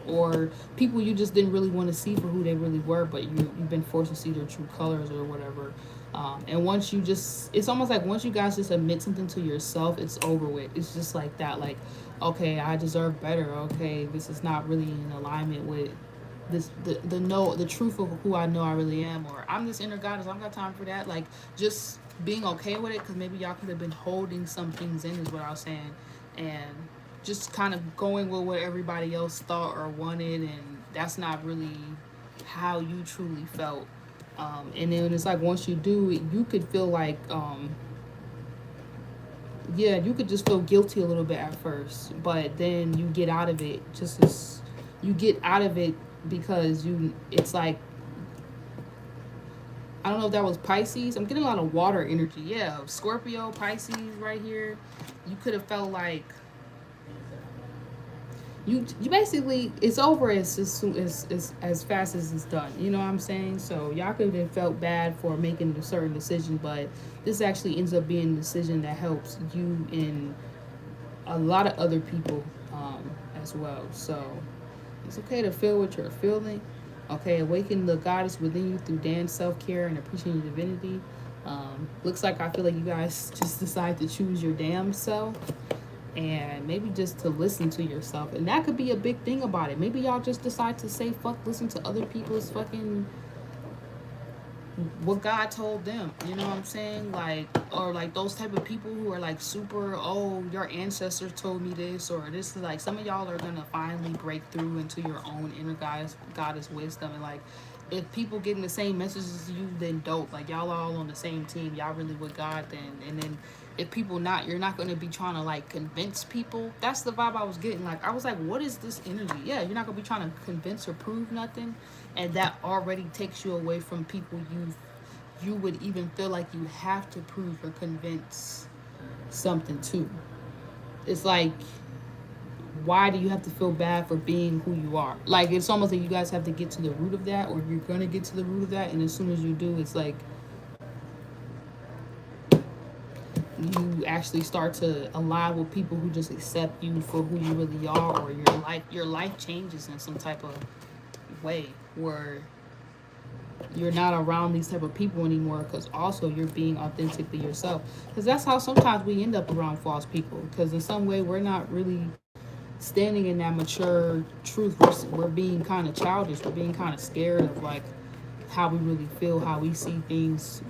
[SPEAKER 1] or people you just didn't really want to see for who they really were, but you've been forced to see their true colors or whatever. And once you just, it's almost like once you guys just admit something to yourself, it's over with. It's just like that, like, okay, I deserve better. Okay, this is not really in alignment with this, the truth of who I know I really am, or I'm this inner goddess. I don't got time for that. Like just being okay with it, because maybe y'all could have been holding some things in, is what I was saying, and just kind of going with what everybody else thought or wanted, and that's not really how you truly felt. And then it's like once you do it, you could feel like yeah, you could just feel guilty a little bit at first, but then you get out of it. Just as you get out of it, because you, it's like, I don't know if that was Pisces. I'm getting a lot of water energy. Yeah, Scorpio, Pisces right here. You could have felt like you basically, it's over as fast as it's done. You know what I'm saying? So y'all could have felt bad for making a certain decision, but this actually ends up being a decision that helps you and a lot of other people as well. So it's okay to feel what you're feeling. Okay, awaken the goddess within you through dance, self-care, and appreciating your divinity. Looks like I feel like you guys just decide to choose your damn self, and maybe just to listen to yourself. And that could be a big thing about it. Maybe y'all just decide to say fuck, listen to other people's fucking what God told them, you know what I'm saying? Like, or like those type of people who are like super, oh, your ancestors told me this, or this is like, some of y'all are gonna finally break through into your own inner goddess wisdom. And like, if people getting the same messages as you, then dope. Like y'all all on the same team, y'all really with God then. And then if people not, you're not going to be trying to like convince people. That's the vibe I was getting. Like I was like, what is this energy? Yeah, you're not going to be trying to convince or prove nothing, and that already takes you away from people you would even feel like you have to prove or convince something to. It's like, why do you have to feel bad for being who you are? Like it's almost like you guys have to get to the root of that, or you're going to get to the root of that, and as soon as you do, it's like you actually start to align with people who just accept you for who you really are, or your life changes in some type of way where you're not around these type of people anymore, because also you're being authentically yourself. Because that's how sometimes we end up around false people, because in some way we're not really standing in that mature truth. We're being kind of childish. We're being kind of scared of like how we really feel, how we see things,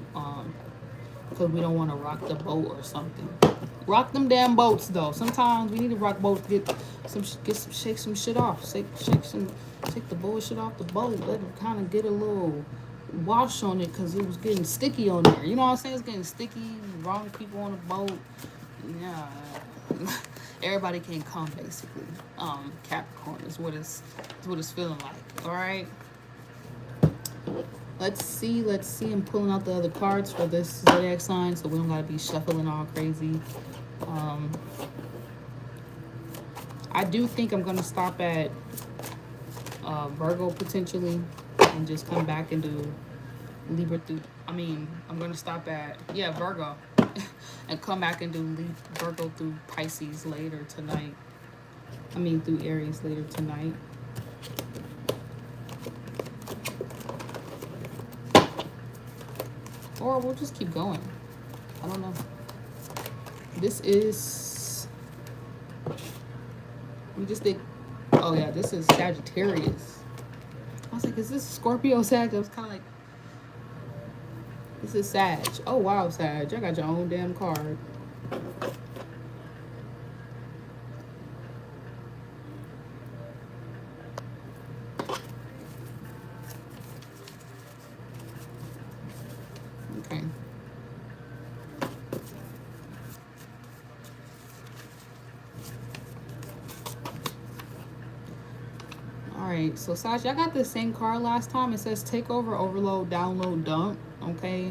[SPEAKER 1] because we don't want to rock the boat or something. Rock them damn boats though. Sometimes we need to rock boats to shake some shit off. Take the bullshit off the boat. Let it kind of get a little wash on it because it was getting sticky on there. You know what I'm saying? It's getting sticky. Wrong people on the boat. Yeah. Everybody can come basically. Capricorn is what it's feeling like. All right. Let's see. I'm pulling out the other cards for this zodiac sign, so we don't gotta be shuffling all crazy. I do think I'm gonna stop at Virgo potentially, and just come back and do Libra through. I'm gonna stop at Virgo, and come back and do Virgo through Pisces later tonight. Through Aries later tonight. Or we'll just keep going. I don't know. This is... We just did... Oh, yeah. This is Sagittarius. I was like, is this Scorpio Sag? I was kind of like... This is Sag. Oh, wow, Sag. I got your own damn card. Okay. Alright, so Saj, I got the same card last time. It says take over, overload, download, dump. Okay.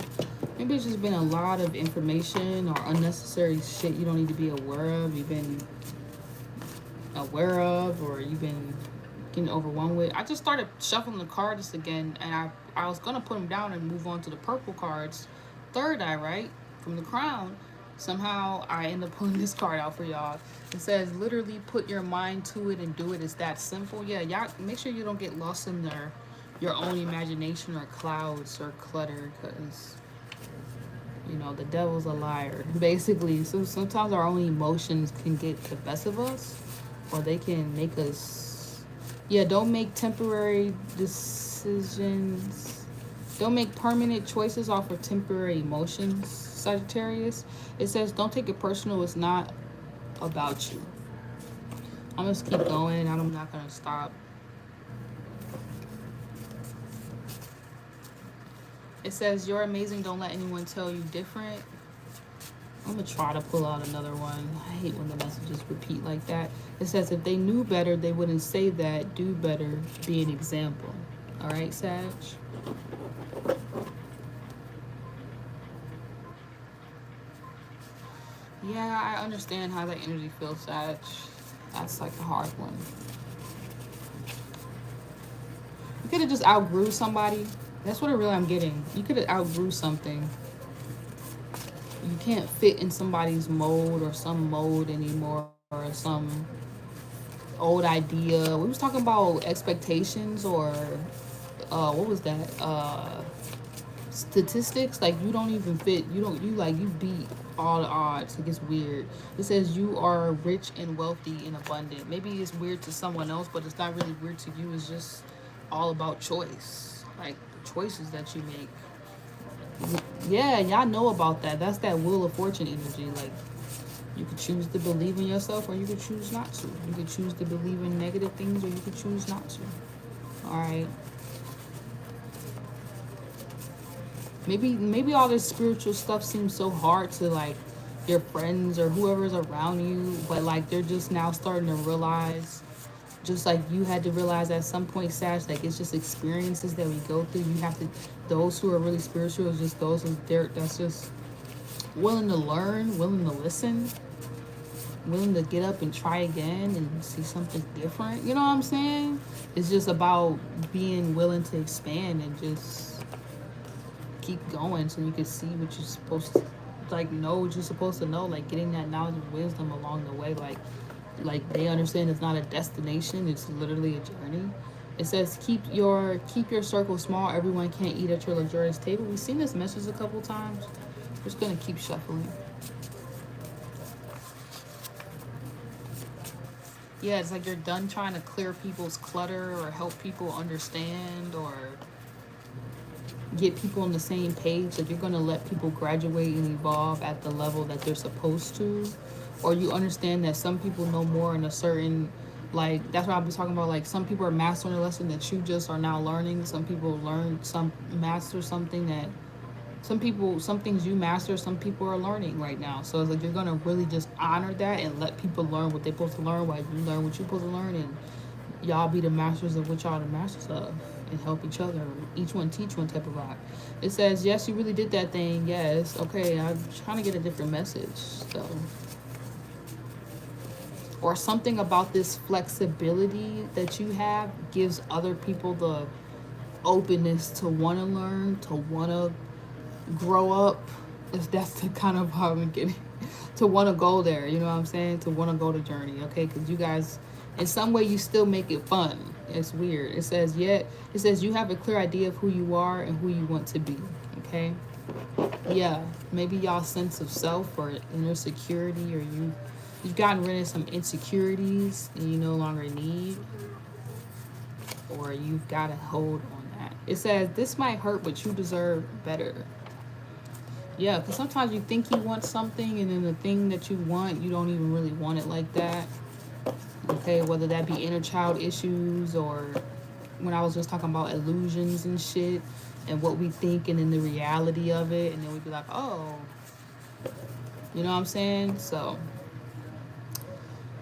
[SPEAKER 1] Maybe it's just been a lot of information or unnecessary shit you don't need to be aware of. You've been aware of, or you've been getting overwhelmed with. I just started shuffling the cards again, and I was gonna put them down and move on to the purple cards. Third eye, right? From the crown. Somehow I end up pulling this card out for y'all. It says literally put your mind to it and do it. It's that simple. Yeah, y'all make sure you don't get lost in your own imagination or clouds or clutter, because you know the devil's a liar basically. So sometimes our own emotions can get the best of us, or they can make us, don't make temporary decisions. Don't make permanent choices off of temporary emotions, Sagittarius. It says don't take it personal. It's not about you. I'm just keep going. I'm not gonna stop. It says you're amazing. Don't let anyone tell you different. I'm gonna try to pull out another one. I hate when the messages repeat like that. It says if they knew better, they wouldn't say that. Do better. Be an example. All right, Sag. Yeah, I understand how that energy feels, Sag. That's like a hard one. You could have just outgrew somebody. That's what I'm getting. You could have outgrew something. You can't fit in somebody's mold or some mold anymore, or some old idea. We was talking about expectations, or what was that? Statistics. Like you don't even fit. You beat all the odds. It gets weird. It says you are rich and wealthy and abundant. Maybe it's weird to someone else, but it's not really weird to you. It's just all about choice, like the choices that you make. Yeah, y'all know about that. That's that Wheel of Fortune energy. Like you could choose to believe in yourself, or you could choose not to. You could choose to believe in negative things, or you could choose not to. All right. Maybe all this spiritual stuff seems so hard to like your friends or whoever's around you, but like they're just now starting to realize, just like you had to realize at some point, Sag, like it's just experiences that we go through. You have to, those who are really spiritual is just those that's just willing to learn, willing to listen, willing to get up and try again and see something different. You know what I'm saying? It's just about being willing to expand and just keep going, so you can see what you're supposed to know what you're supposed to know, like getting that knowledge and wisdom along the way. Like they understand it's not a destination, it's literally a journey. It says keep your circle small. Everyone can't eat at your luxurious table. We've seen this message a couple times. We're just gonna keep shuffling. Yeah, it's like you're done trying to clear people's clutter or help people understand or get people on the same page. Like you're going to let people graduate and evolve at the level that they're supposed to, or you understand that some people know more in a certain Like, that's what I was talking about. Like, some people are mastering a lesson that you just are now learning. Some people master something that some things you master, some people are learning right now. So it's like you're gonna really just honor that and let people learn what they're supposed to learn while you learn what you're supposed to learn, and y'all be the masters of what y'all the masters of, and help each other, each one teach one type of vibe. It says, yes, you really did that thing. Yes, okay, I'm trying to get a different message. So, or something about this flexibility that you have gives other people the openness to want to learn, to want to grow up. If that's the kind of vibe I'm getting, to want to go there, you know what I'm saying? To want to go the journey, okay? Because you guys, in some way, you still make it fun. It's weird. It says, it says you have a clear idea of who you are and who you want to be, okay? Yeah, maybe y'all sense of self or inner security, or you've gotten rid of some insecurities and you no longer need, or you've got a hold on that. It says this might hurt, but you deserve better. Yeah, because sometimes you think you want something, and then the thing that you want, you don't even really want it like that. Okay, whether that be inner child issues, or when I was just talking about illusions and shit, and what we think, and then the reality of it, and then we'd be like, oh, you know what I'm saying? So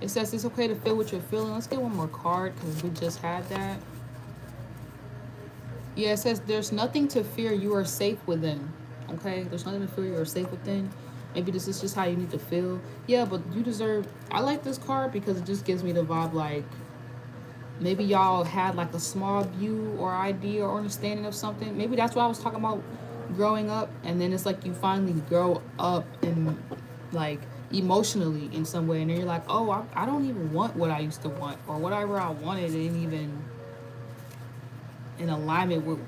[SPEAKER 1] it says it's okay to feel what you're feeling. Let's get one more card because we just had that. Yeah, it says there's nothing to fear. You are safe within. Okay, there's nothing to fear. You are safe within. Maybe this is just how you need to feel. Yeah, but you deserve. I like this card because it just gives me the vibe like maybe y'all had like a small view or idea or understanding of something. Maybe that's what I was talking about growing up, and then it's like you finally grow up and like emotionally in some way, and then you're like, oh, I don't even want what I used to want, or whatever I wanted ain't even in alignment with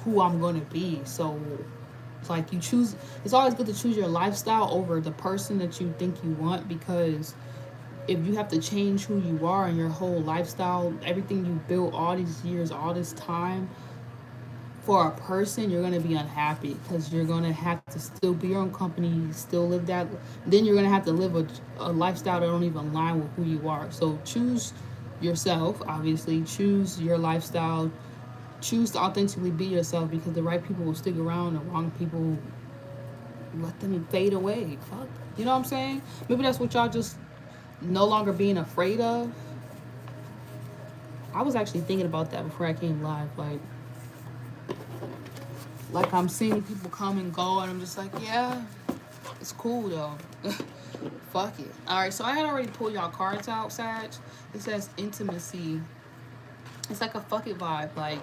[SPEAKER 1] who I'm going to be. So it's like you choose, it's always good to choose your lifestyle over the person that you think you want, because if you have to change who you are and your whole lifestyle, everything you built all these years, all this time for a person, you're going to be unhappy because you're going to have to still be your own company, still live that. Then you're going to have to live a lifestyle that don't even align with who you are. So choose yourself, obviously. Choose your lifestyle. Choose to authentically be yourself, because the right people will stick around, the wrong people, let them fade away. Fuck. You know what I'm saying? Maybe that's what y'all just no longer being afraid of. I was actually thinking about that before I came live. Like I'm seeing people come and go, and I'm just like, yeah, it's cool though. Fuck it. All right, so I had already pulled y'all cards out, Sag. It says intimacy. It's like a fuck it vibe. Like,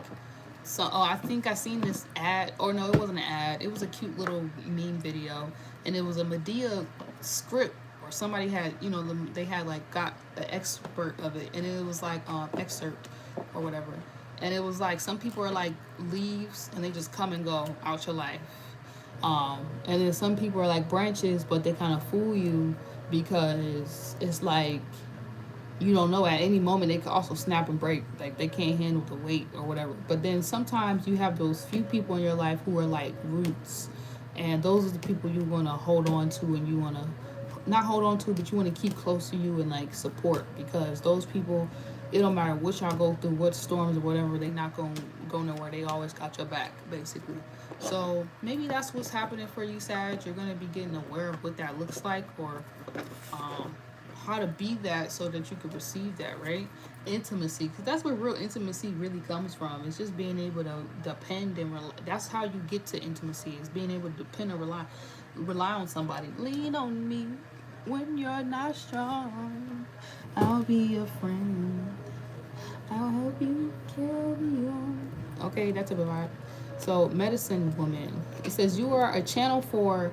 [SPEAKER 1] so, oh, I think I seen this ad, or no, it wasn't an ad. It was a cute little meme video, and it was a Medea script, or somebody had, you know, they had like got an expert of it, and it was like excerpt or whatever, and it was like some people are like leaves, and they just come and go out your life, and then some people are like branches, but they kind of fool you because it's like you don't know, at any moment they could also snap and break, like they can't handle the weight or whatever. But then sometimes you have those few people in your life who are like roots, and those are the people you want to hold on to, and you want to not hold on to, but you want to keep close to you and like support, because those people, it don't matter what y'all go through, what storms or whatever, they not gonna go nowhere. They always got your back, basically. So maybe that's what's happening for you, Sag. You're gonna be getting aware of what that looks like, or how to be that so that you could receive that, right? Intimacy, because that's where real intimacy really comes from. It's just being able to depend and that's how you get to intimacy, is being able to depend or rely on somebody. Lean on me when you're not strong. I'll be your friend. I'll help you carry on. Okay, that's a good vibe. So, medicine woman. It says you are a channel for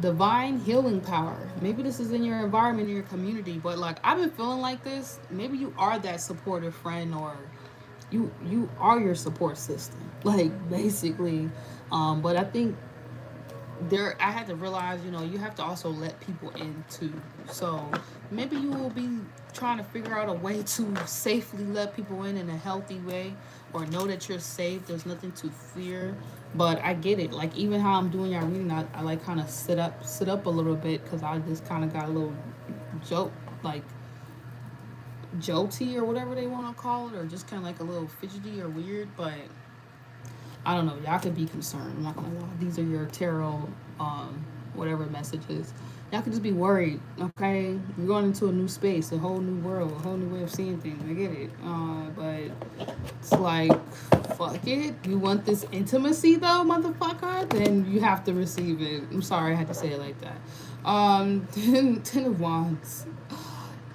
[SPEAKER 1] divine healing power. Maybe this is in your environment, in your community, but like I've been feeling like this. Maybe you are that supportive friend, or you are your support system, like basically. But I think I had to realize, you know, you have to also let people in too. So maybe you will be trying to figure out a way to safely let people in a healthy way, or know that you're safe. There's nothing to fear. But I get it. Like even how I'm doing y'all reading, I like kind of sit up a little bit, because I just kind of got a little joke, like jolty or whatever they want to call it, or just kind of like a little fidgety or weird. But I don't know. Y'all could be concerned. I'm not gonna lie. These are your tarot, whatever messages. Y'all could just be worried. Okay, you're going into a new space, a whole new world, a whole new way of seeing things. I get it. But it's like, fuck it. You want this intimacy though, motherfucker? Then you have to receive it. I'm sorry I had to say it like that. Ten of Wands.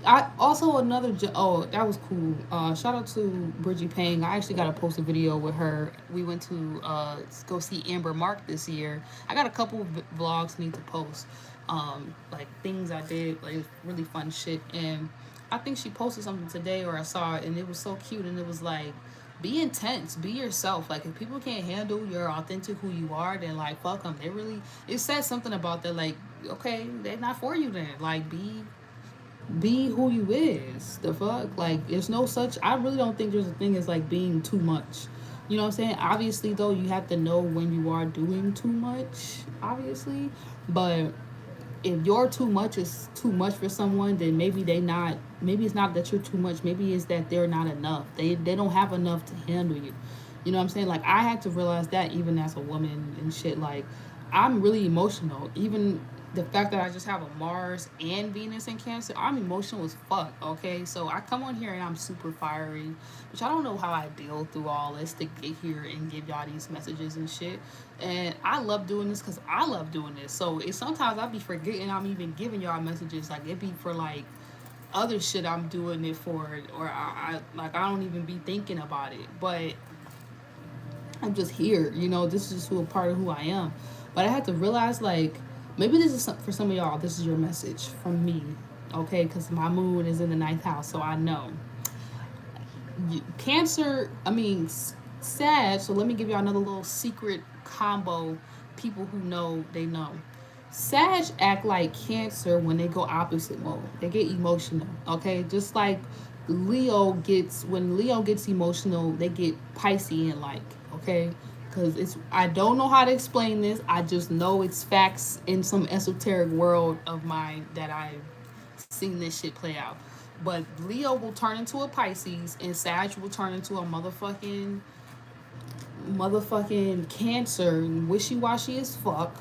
[SPEAKER 1] I also oh, that was cool. Shout out to Bridgie Payne. I actually got to post a video with her. We went to go see Amber Mark this year. I got a couple of vlogs need to post, like things I did, like really fun shit. And I think she posted something today, or I saw it, and it was so cute. And it was like, be intense, be yourself. Like if people can't handle your authentic who you are, then like fuck them. They really, it says something about that. Like, okay, they're not for you then. Like be who you is. The fuck? Like there's no such, I really don't think there's a thing as like being too much. You know what I'm saying? Obviously though, you have to know when you are doing too much, obviously. But if your too much is too much for someone, then maybe it's not that you're too much, maybe it's that they're not enough. They don't have enough to handle you. You know what I'm saying? Like I had to realize that even as a woman and shit. Like I'm really emotional. Even the fact that I just have a Mars and Venus in Cancer, I'm emotional as fuck, okay? So I come on here and I'm super fiery, which I don't know how I deal through all this to get here and give y'all these messages and shit. And I love doing this because I love doing this. So it's sometimes I be forgetting I'm even giving y'all messages. Like it be for like other shit I'm doing it for, or I don't even be thinking about it. But I'm just here, you know, this is just a part of who I am. But I had to realize, like, maybe this is for some of y'all, this is your message from me, okay? Because my moon is in the 9th house, so I know. Cancer, Sag, so let me give y'all another little secret combo. People who know, they know. Sag act like Cancer when they go opposite mode. They get emotional, okay? Just like when Leo gets emotional, they get Piscean like, okay? Because I don't know how to explain this. I just know it's facts in some esoteric world of mine that I've seen this shit play out. But Leo will turn into a Pisces, and Sag will turn into a motherfucking Cancer, wishy-washy as fuck.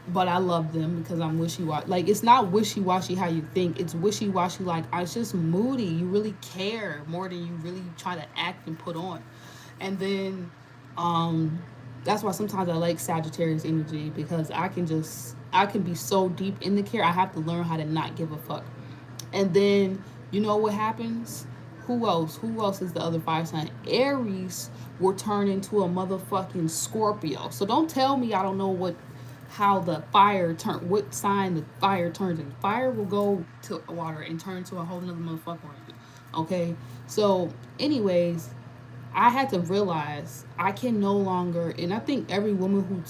[SPEAKER 1] But I love them because I'm wishy-washy. Like, it's not wishy-washy how you think. It's wishy-washy like, it's just moody. You really care more than you really try to act and put on. And then that's why sometimes I like Sagittarius energy, because I can be so deep in the care. I have to learn how to not give a fuck. And then you know what happens? Who else is the other fire sign? Aries will turn into a motherfucking Scorpio. So don't tell me I don't know what sign the fire turns in. Fire will go to water and turn to a whole nother motherfucker. Okay? So anyways, I had to realize I can no longer, and I think every woman who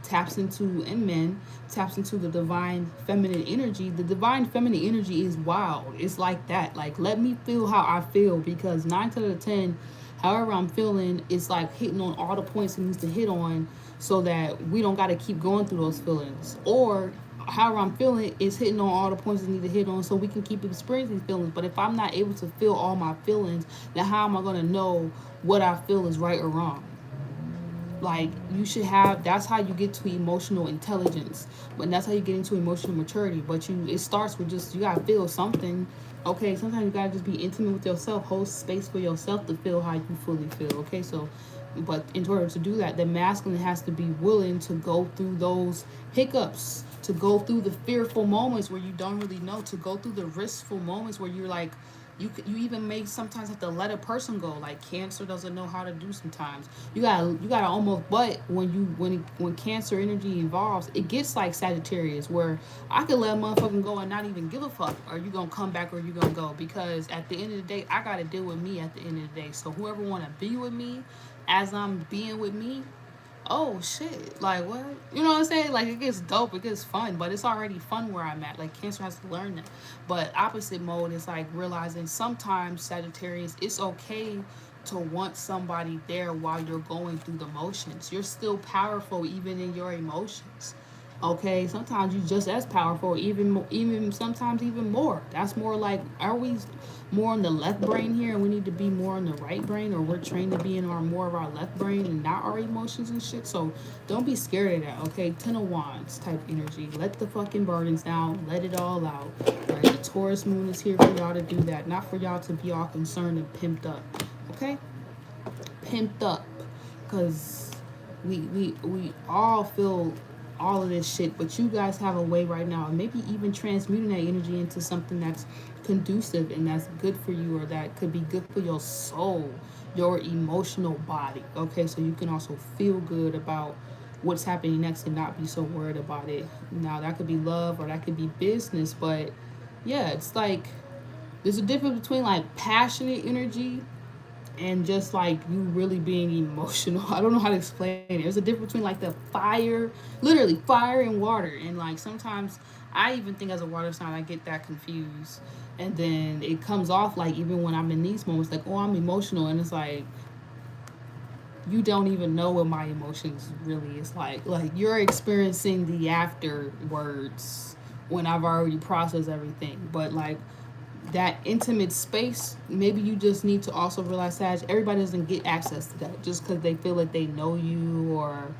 [SPEAKER 1] taps into, and men, taps into the divine feminine energy, the divine feminine energy is wild. It's like that. Like, let me feel how I feel, because 9 out of 10, however I'm feeling, it's like hitting on all the points it needs to hit on, so that we don't got to keep going through those feelings. Or however I'm feeling is hitting on all the points that need to hit on, so we can keep experiencing feelings. But if I'm not able to feel all my feelings, then how am I going to know what I feel is right or wrong? Like, you should have, that's how you get to emotional intelligence. But that's how you get into emotional maturity. But it starts with just, you got to feel something. Okay, sometimes you got to just be intimate with yourself, hold space for yourself to feel how you fully feel. Okay, so, but in order to do that, the masculine has to be willing to go through those hiccups, to go through the fearful moments where you don't really know, to go through the riskful moments where you're like, you even may sometimes have to let a person go. Like Cancer doesn't know how to do sometimes. You gotta almost, but when Cancer energy evolves, it gets like Sagittarius, where I could let a motherfucking go and not even give a fuck. Are you gonna come back or you gonna go? Because at the end of the day, I gotta deal with me at the end of the day. So whoever wanna be with me as I'm being with me, oh shit, like what? You know what I'm saying? Like, it gets dope, it gets fun, but it's already fun where I'm at. Like, Cancer has to learn that. But opposite mode is like realizing sometimes, Sagittarius, it's okay to want somebody there while you're going through the motions. You're still powerful even in your emotions. Okay, sometimes you just as powerful, even sometimes even more. That's more like, are we more on the left brain here, and we need to be more on the right brain, or we're trained to be in our more of our left brain and not our emotions and shit. So don't be scared of that. Okay, 10 of Wands type energy. Let the fucking burdens down. Let it all out. Right? The Taurus moon is here for y'all to do that, not for y'all to be all concerned and pimped up. Okay, pimped up, because we all feel all of this shit, but you guys have a way right now, and maybe even transmuting that energy into something that's conducive and that's good for you, or that could be good for your soul, your emotional body. Okay, so you can also feel good about what's happening next and not be so worried about it. Now that could be love or that could be business, but yeah, it's like there's a difference between like passionate energy and just like you really being emotional. I don't know how to explain it. There's a difference between like the fire, literally fire and water. And like sometimes I even think as a water sign, I get that confused. And then it comes off like, even when I'm in these moments, like, oh, I'm emotional. And it's like, you don't even know what my emotions really is like. Like you're experiencing the afterwards when I've already processed everything. But like that intimate space, maybe you just need to also realize that everybody doesn't get access to that just because they feel like they know you, or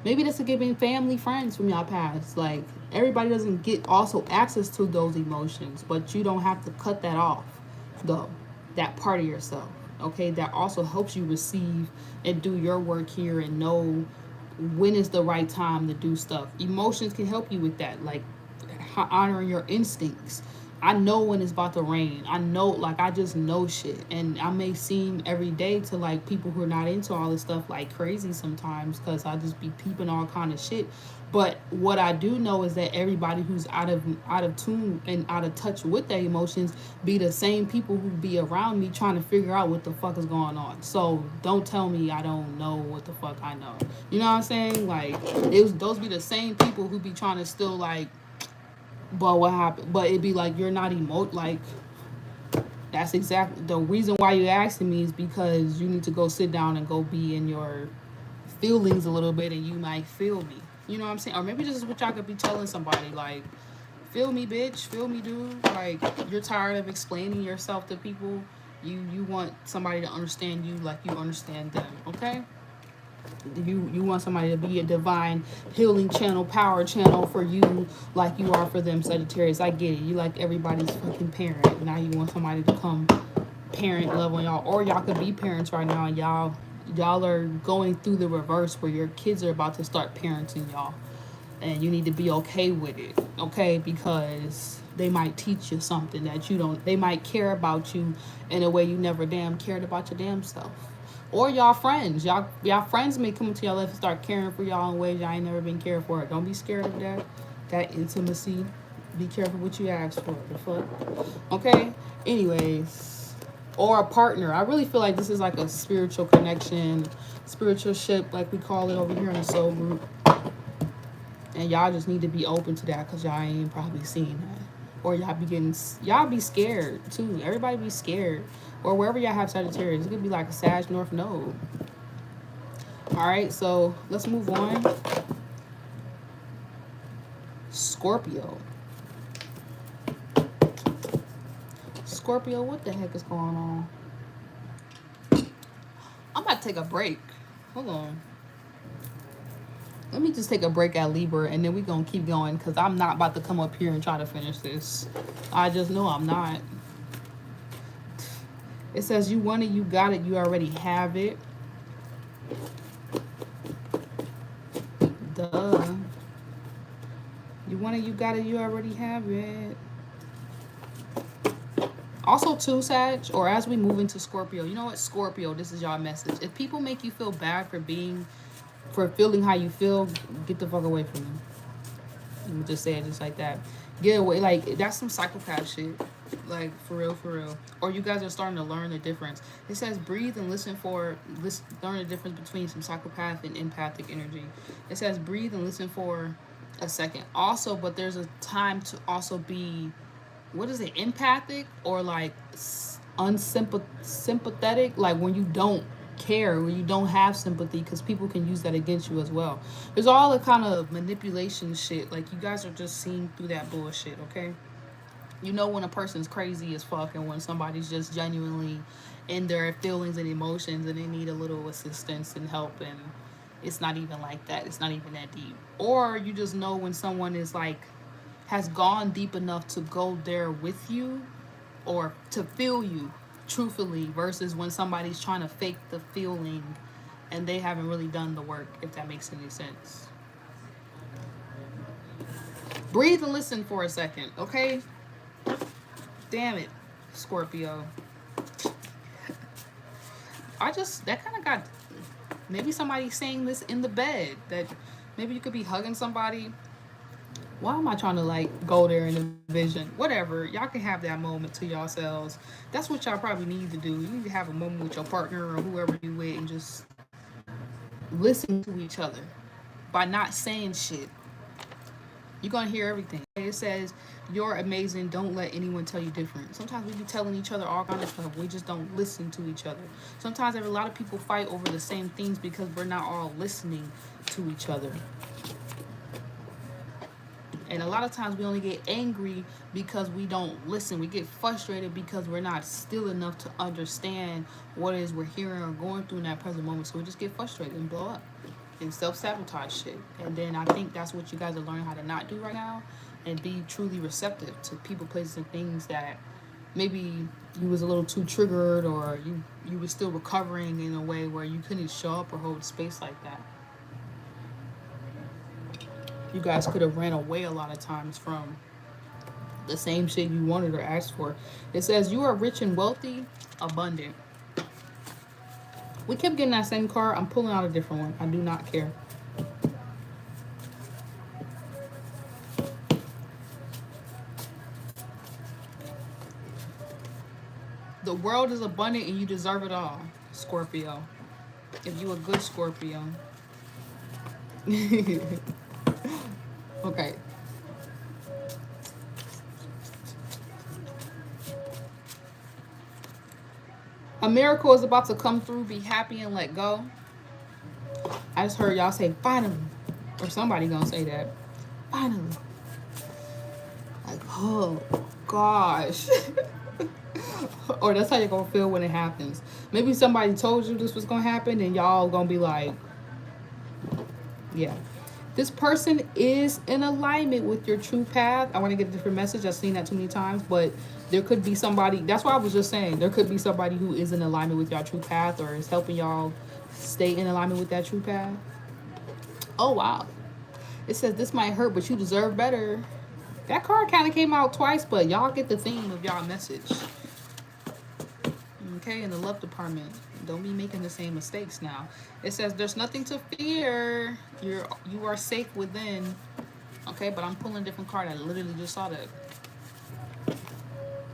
[SPEAKER 1] maybe that's a giving family friends from your past. Like everybody doesn't get also access to those emotions, but you don't have to cut that off though, that part of yourself. Okay, that also helps you receive and do your work here and know when is the right time to do stuff. Emotions can help you with that, like honoring your instincts. I know when it's about to rain. I know, like, I just know shit. And I may seem every day to, like, people who are not into all this stuff, like, crazy sometimes, because I just be peeping all kind of shit. But what I do know is that everybody who's out of tune and out of touch with their emotions be the same people who be around me trying to figure out what the fuck is going on. So don't tell me I don't know what the fuck I know. You know what I'm saying? Like, those be the same people who be trying to still, like, but what happened? But it'd be like, you're not like, that's exactly the reason why you're asking me, is because you need to go sit down and go be in your feelings a little bit, and you might feel me. You know what I'm saying? Or maybe this is what y'all could be telling somebody, like, feel me, bitch, feel me, dude. Like, you're tired of explaining yourself to people. You want somebody to understand you like you understand them. Okay? You want somebody to be a divine healing channel, power channel for you, like you are for them, Sagittarius. I get it. You like everybody's fucking parent. Now you want somebody to come parent love on y'all, or y'all could be parents right now, and y'all are going through the reverse where your kids are about to start parenting y'all, and you need to be okay with it. Okay, because they might teach you something that you don't. They might care about you in a way you never damn cared about your damn self. Or y'all friends, y'all friends may come to y'all life and start caring for y'all in ways y'all ain't never been cared for. Don't be scared of that intimacy. Be careful what you ask for. The fuck. Okay. Anyways, or a partner. I really feel like this is like a spiritual connection, spiritual ship, like we call it over here in the soul group. And y'all just need to be open to that, because y'all ain't probably seen that. Or y'all be scared too. Everybody be scared. Or wherever y'all have Sagittarius, it could be like a Sag North Node. Alright, so let's move on. Scorpio. Scorpio, what the heck is going on? I'm about to take a break. Hold on. Let me just take a break at Libra, and then we're going to keep going, because I'm not about to come up here and try to finish this. I just know I'm not. It says you want it, you got it, you already have it. Duh. You want it, you got it, you already have it. Also too, Sag, or as we move into Scorpio, you know what, Scorpio, this is y'all message. If people make you feel bad for feeling how you feel, get the fuck away from them. Let me just say it just like that. Get away. Like, that's some psychopath shit. Like, for real, for real. Or you guys are starting to learn the difference. It says breathe and learn the difference between some psychopath and empathic energy. It says breathe and listen for a second. Also, but there's a time to also be, what is it, empathic, or like unsympathetic, like when you don't care, or you don't have sympathy, because people can use that against you as well. There's all the kind of manipulation shit. Like, you guys are just seeing through that bullshit, okay? You know when a person's crazy as fuck, and when somebody's just genuinely in their feelings and emotions and they need a little assistance and help, and it's not even like that. It's not even that deep. Or you just know when someone is like, has gone deep enough to go there with you or to feel you truthfully, versus when somebody's trying to fake the feeling and they haven't really done the work, if that makes any sense. Breathe and listen for a second, okay? Damn it, Scorpio. That kind of got, maybe somebody saying this in the bed, that maybe you could be hugging somebody. Why am I trying to like go there in the vision? Whatever. Y'all can have that moment to yourselves. That's what y'all probably need to do. You need to have a moment with your partner or whoever you with and just listen to each other by not saying shit. You're going to hear everything. It says, you're amazing. Don't let anyone tell you different. Sometimes we be telling each other all kind of stuff. We just don't listen to each other. Sometimes a lot of people fight over the same things because we're not all listening to each other. And a lot of times we only get angry because we don't listen. We get frustrated because we're not still enough to understand what it is we're hearing or going through in that present moment. So we just get frustrated and blow up and self-sabotage shit. And then I think that's what you guys are learning how to not do right now, and be truly receptive to people, places, and things that maybe you was a little too triggered, or you were still recovering in a way where you couldn't show up or hold space like that. You guys could have ran away a lot of times from the same shit you wanted or asked for. It says, you are rich and wealthy, abundant. We kept getting that same card. I'm pulling out a different one. I do not care. The world is abundant and you deserve it all, Scorpio. If you a good Scorpio. Okay. A miracle is about to come through. Be happy and let go. I just heard y'all say finally, or somebody gonna say that. Finally. Like, oh gosh. Or that's how you're gonna feel when it happens. Maybe somebody told you this was gonna happen and y'all gonna be like, yeah. This person is in alignment with your true path. I want to get a different message. I've seen that too many times, but there could be somebody. That's why I was just saying there could be somebody who is in alignment with your true path, or is helping y'all stay in alignment with that true path. Oh, wow. It says this might hurt, but you deserve better. That card kind of came out twice, but y'all get the theme of y'all message. Okay, in the love department, don't be making the same mistakes now. It says there's nothing to fear. You are safe within. Okay, but I'm pulling a different card. I literally just saw that.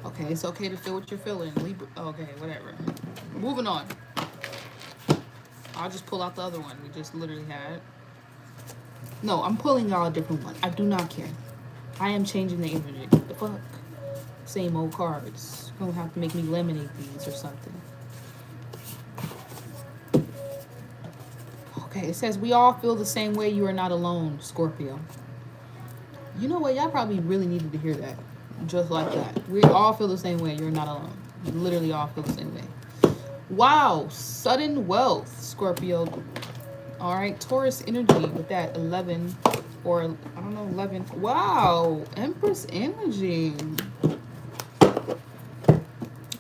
[SPEAKER 1] Okay, it's okay to feel what you're feeling. Libra. Okay, whatever. Moving on. I'll just pull out the other one we just literally had. No, I'm pulling y'all a different one. I do not care. I am changing the energy. The fuck? Same old cards. You're gonna have to make me laminate these or something. Okay, it says we all feel the same way. You are not alone, Scorpio. You know what? Y'all probably really needed to hear that. Just like that. We all feel the same way. You're not alone. You literally all feel the same way. Wow. Sudden wealth, Scorpio. All right. Taurus energy with that 11 or, I don't know, 11. Wow. Empress energy.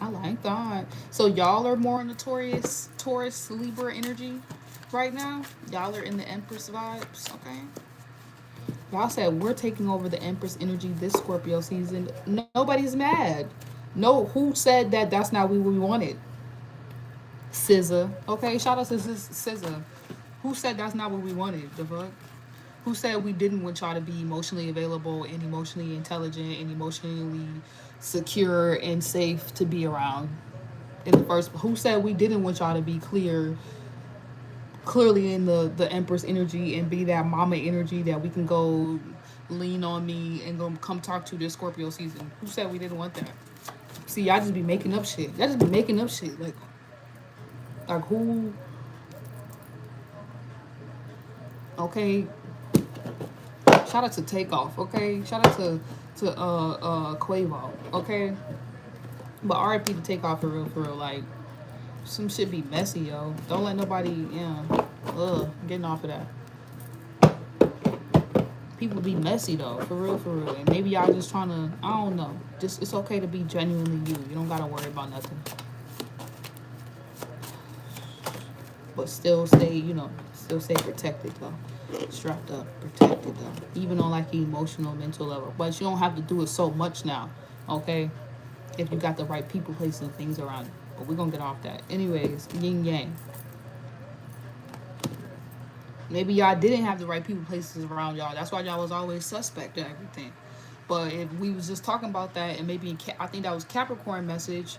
[SPEAKER 1] I like that. So y'all are more in the Taurus Libra energy right now. Y'all are in the Empress vibes. Okay. Y'all said we're taking over the Empress energy this Scorpio season. Nobody's mad. No, who said that that's not what we wanted? SZA. Okay, shout out to SZA. Who said that's not what we wanted? The fuck? Who said we didn't want y'all to be emotionally available and emotionally intelligent and emotionally secure and safe to be around in the first? Who said we didn't want y'all to be clearly in the Empress energy and be that mama energy that we can go lean on me and go come talk to this Scorpio season? Who said we didn't want that? See, y'all just be making up shit. Y'all just be making up shit. Like, Like who? Okay. Shout out to Takeoff. Okay. Shout out to Quavo. Okay. But RIP to Takeoff for real, for real. Like some shit be messy, yo. Don't let nobody, getting off of that. People be messy though, for real, for real. And maybe y'all just trying to, I don't know. Just it's okay to be genuinely you. You don't gotta worry about nothing. But still stay, still stay protected though. Strapped up, protected though. Even on like emotional, mental level. But you don't have to do it so much now, okay? If you got the right people, places, and things around you. But we're gonna get off that. Anyways, yin yang. Maybe y'all didn't have the right people, places around y'all. That's why y'all was always suspect of everything. But if we was just talking about that, and maybe I think that was Capricorn message.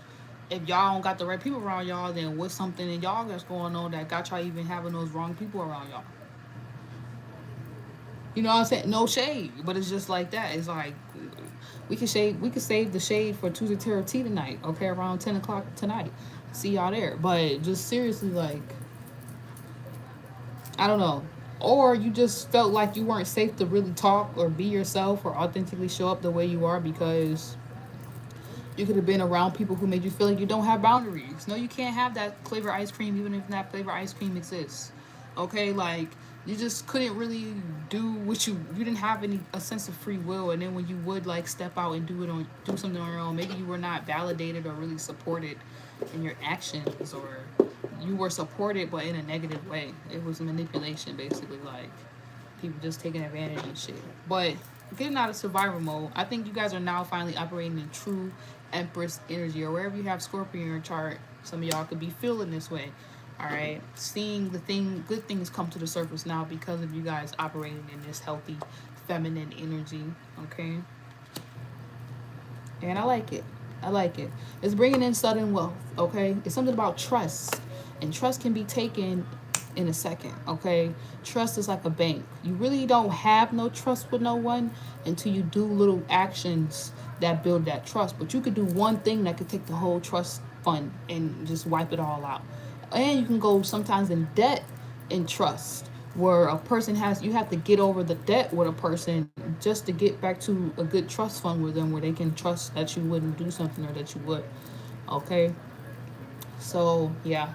[SPEAKER 1] If y'all don't got the right people around y'all, then what's something in y'all that's going on that got y'all even having those wrong people around y'all? You know what I'm saying? No shade, but it's just like that. It's like we can save the shade for Tuesday Tarot Tea tonight, okay, around 10 o'clock tonight. See y'all there. But just seriously, like, I don't know. Or you just felt like you weren't safe to really talk or be yourself or authentically show up the way you are because you could have been around people who made you feel like you don't have boundaries. No, you can't have that flavor ice cream even if that flavor ice cream exists. Okay, like you just couldn't really do what you didn't have a sense of free will, and then when you would like step out and do something on your own, maybe you were not validated or really supported in your actions, or you were supported but in a negative way. It was manipulation, basically, like people just taking advantage and shit. But getting out of survival mode, I think you guys are now finally operating in true Empress energy, or wherever you have Scorpio in your chart. Some of y'all could be feeling this way. All right, seeing good things come to the surface now because of you guys operating in this healthy feminine energy. Okay, and I like it. I like it. It's bringing in sudden wealth. Okay, it's something about trust, and trust can be taken in a second. Okay, trust is like a bank. You really don't have no trust with no one until you do little actions that build that trust. But you could do one thing that could take the whole trust fund and just wipe it all out. And you can go sometimes in debt in trust, where a person you have to get over the debt with a person just to get back to a good trust fund with them, where they can trust that you wouldn't do something or that you would. Okay, so yeah,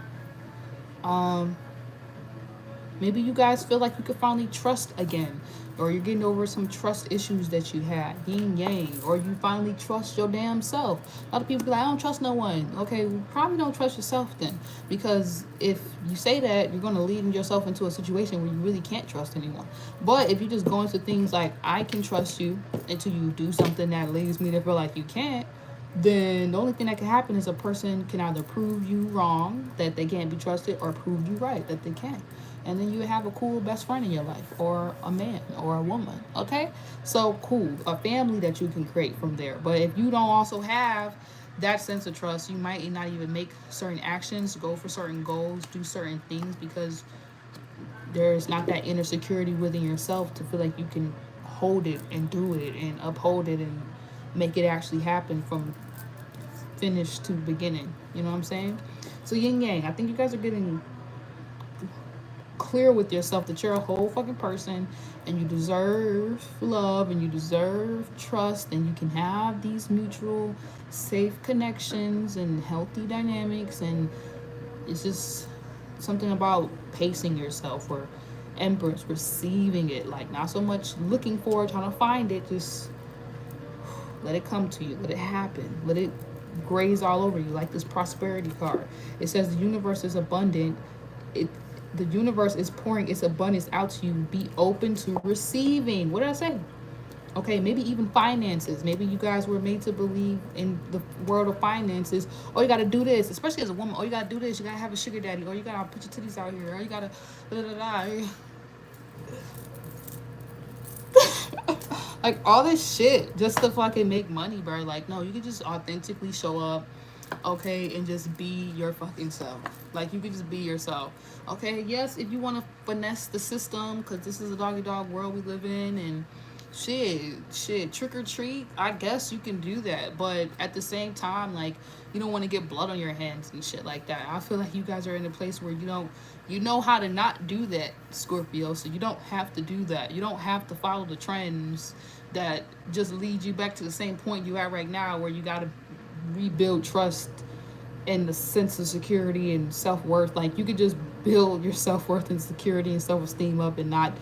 [SPEAKER 1] maybe you guys feel like you could finally trust again, or you're getting over some trust issues that you had, yin yang, or you finally trust your damn self. A lot of people be like, I don't trust no one. Okay, well, probably don't trust yourself then, because if you say that, you're going to lead yourself into a situation where you really can't trust anyone. But if you just go into things like, I can trust you, until you do something that leads me to feel like you can't, then the only thing that can happen is a person can either prove you wrong, that they can't be trusted, or prove you right, that they can. And then you have a cool best friend in your life, or a man, or a woman. Okay, so cool, a family that you can create from there. But if you don't also have that sense of trust, you might not even make certain actions, go for certain goals, do certain things, because there's not that inner security within yourself to feel like you can hold it and do it and uphold it and make it actually happen from finish to beginning. You know what I'm saying? So yin yang, I think you guys are getting clear with yourself that you're a whole fucking person, and you deserve love, and you deserve trust, and you can have these mutual safe connections and healthy dynamics. And it's just something about pacing yourself, or Empress, receiving it, like not so much looking for it, trying to find it, just let it come to you, let it happen, let it graze all over you, like this prosperity card. It says the universe is abundant. The universe is pouring its abundance out to you. Be open to receiving. What did I say? Okay, maybe even finances. Maybe you guys were made to believe in the world of finances. Oh, you got to do this, especially as a woman. Oh, you got to do this. You got to have a sugar daddy. Or you got to put your titties out here. Or you got to like all this shit just to fucking make money, bro. Like, no, you can just authentically show up, okay, and just be your fucking self. Like, you can just be yourself. Okay, yes, if you want to finesse the system, because this is a doggy dog world we live in, and shit, trick or treat, I guess you can do that, but at the same time, like, you don't want to get blood on your hands and shit like that. I feel like you guys are in a place where you know how to not do that, Scorpio, so you don't have to do that. You don't have to follow the trends that just lead you back to the same point you at right now, where you got to rebuild trust and the sense of security and self-worth. Like, you could just build your self-worth and security and self-esteem up and not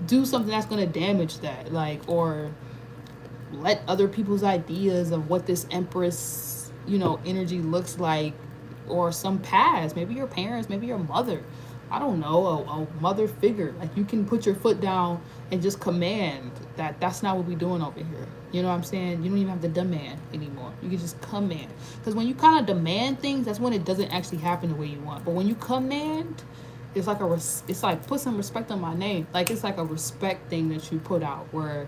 [SPEAKER 1] do something that's going to damage that, like, or let other people's ideas of what this Empress, energy looks like, or some past, maybe your parents, maybe your mother, I don't know, a mother figure. Like, you can put your foot down and just command that. That's not what we're doing over here. You know what I'm saying? You don't even have to demand anymore. You can just command. Because when you kind of demand things, that's when it doesn't actually happen the way you want. But when you command, it's like put some respect on my name. Like, it's like a respect thing that you put out, where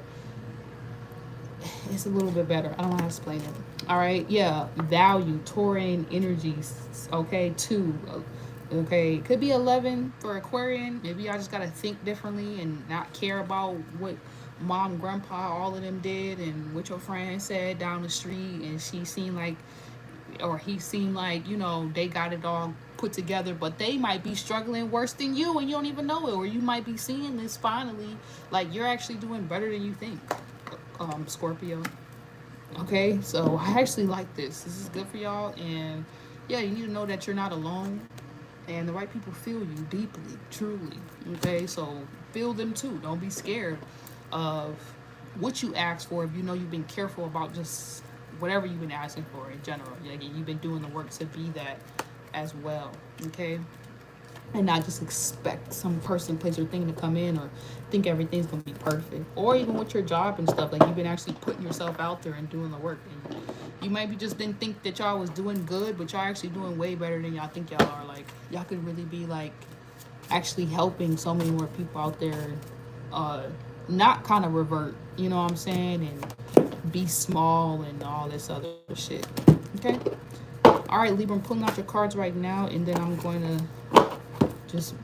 [SPEAKER 1] it's a little bit better. I don't know how to explain it. All right, yeah, value, Taurian energies. Okay, 2. Okay, could be 11 for Aquarian. Maybe I just gotta think differently and not care about what mom, grandpa, all of them did, and what your friend said down the street, and she seemed like, or he seemed like, they got it all put together, but they might be struggling worse than you, and you don't even know it. Or you might be seeing this finally, like, you're actually doing better than you think, Scorpio. Okay, so I actually like this. This is good for y'all, and yeah, you need to know that you're not alone, and the right people feel you deeply, truly. Okay, so feel them too. Don't be scared of what you ask for if you know you've been careful about just whatever you've been asking for in general. Like, you've been doing the work to be that as well. Okay, and not just expect some person, place, or thing to come in, or think everything's gonna be perfect. Or even with your job and stuff, like, you've been actually putting yourself out there and doing the work, and you might be just didn't think that y'all was doing good, but y'all actually doing way better than y'all think y'all are. Like, y'all could really be like actually helping so many more people out there, not kind of revert, you know what I'm saying, and be small and all this other shit. Okay, all right, Libra, I'm pulling out your cards right now, and then I'm going to just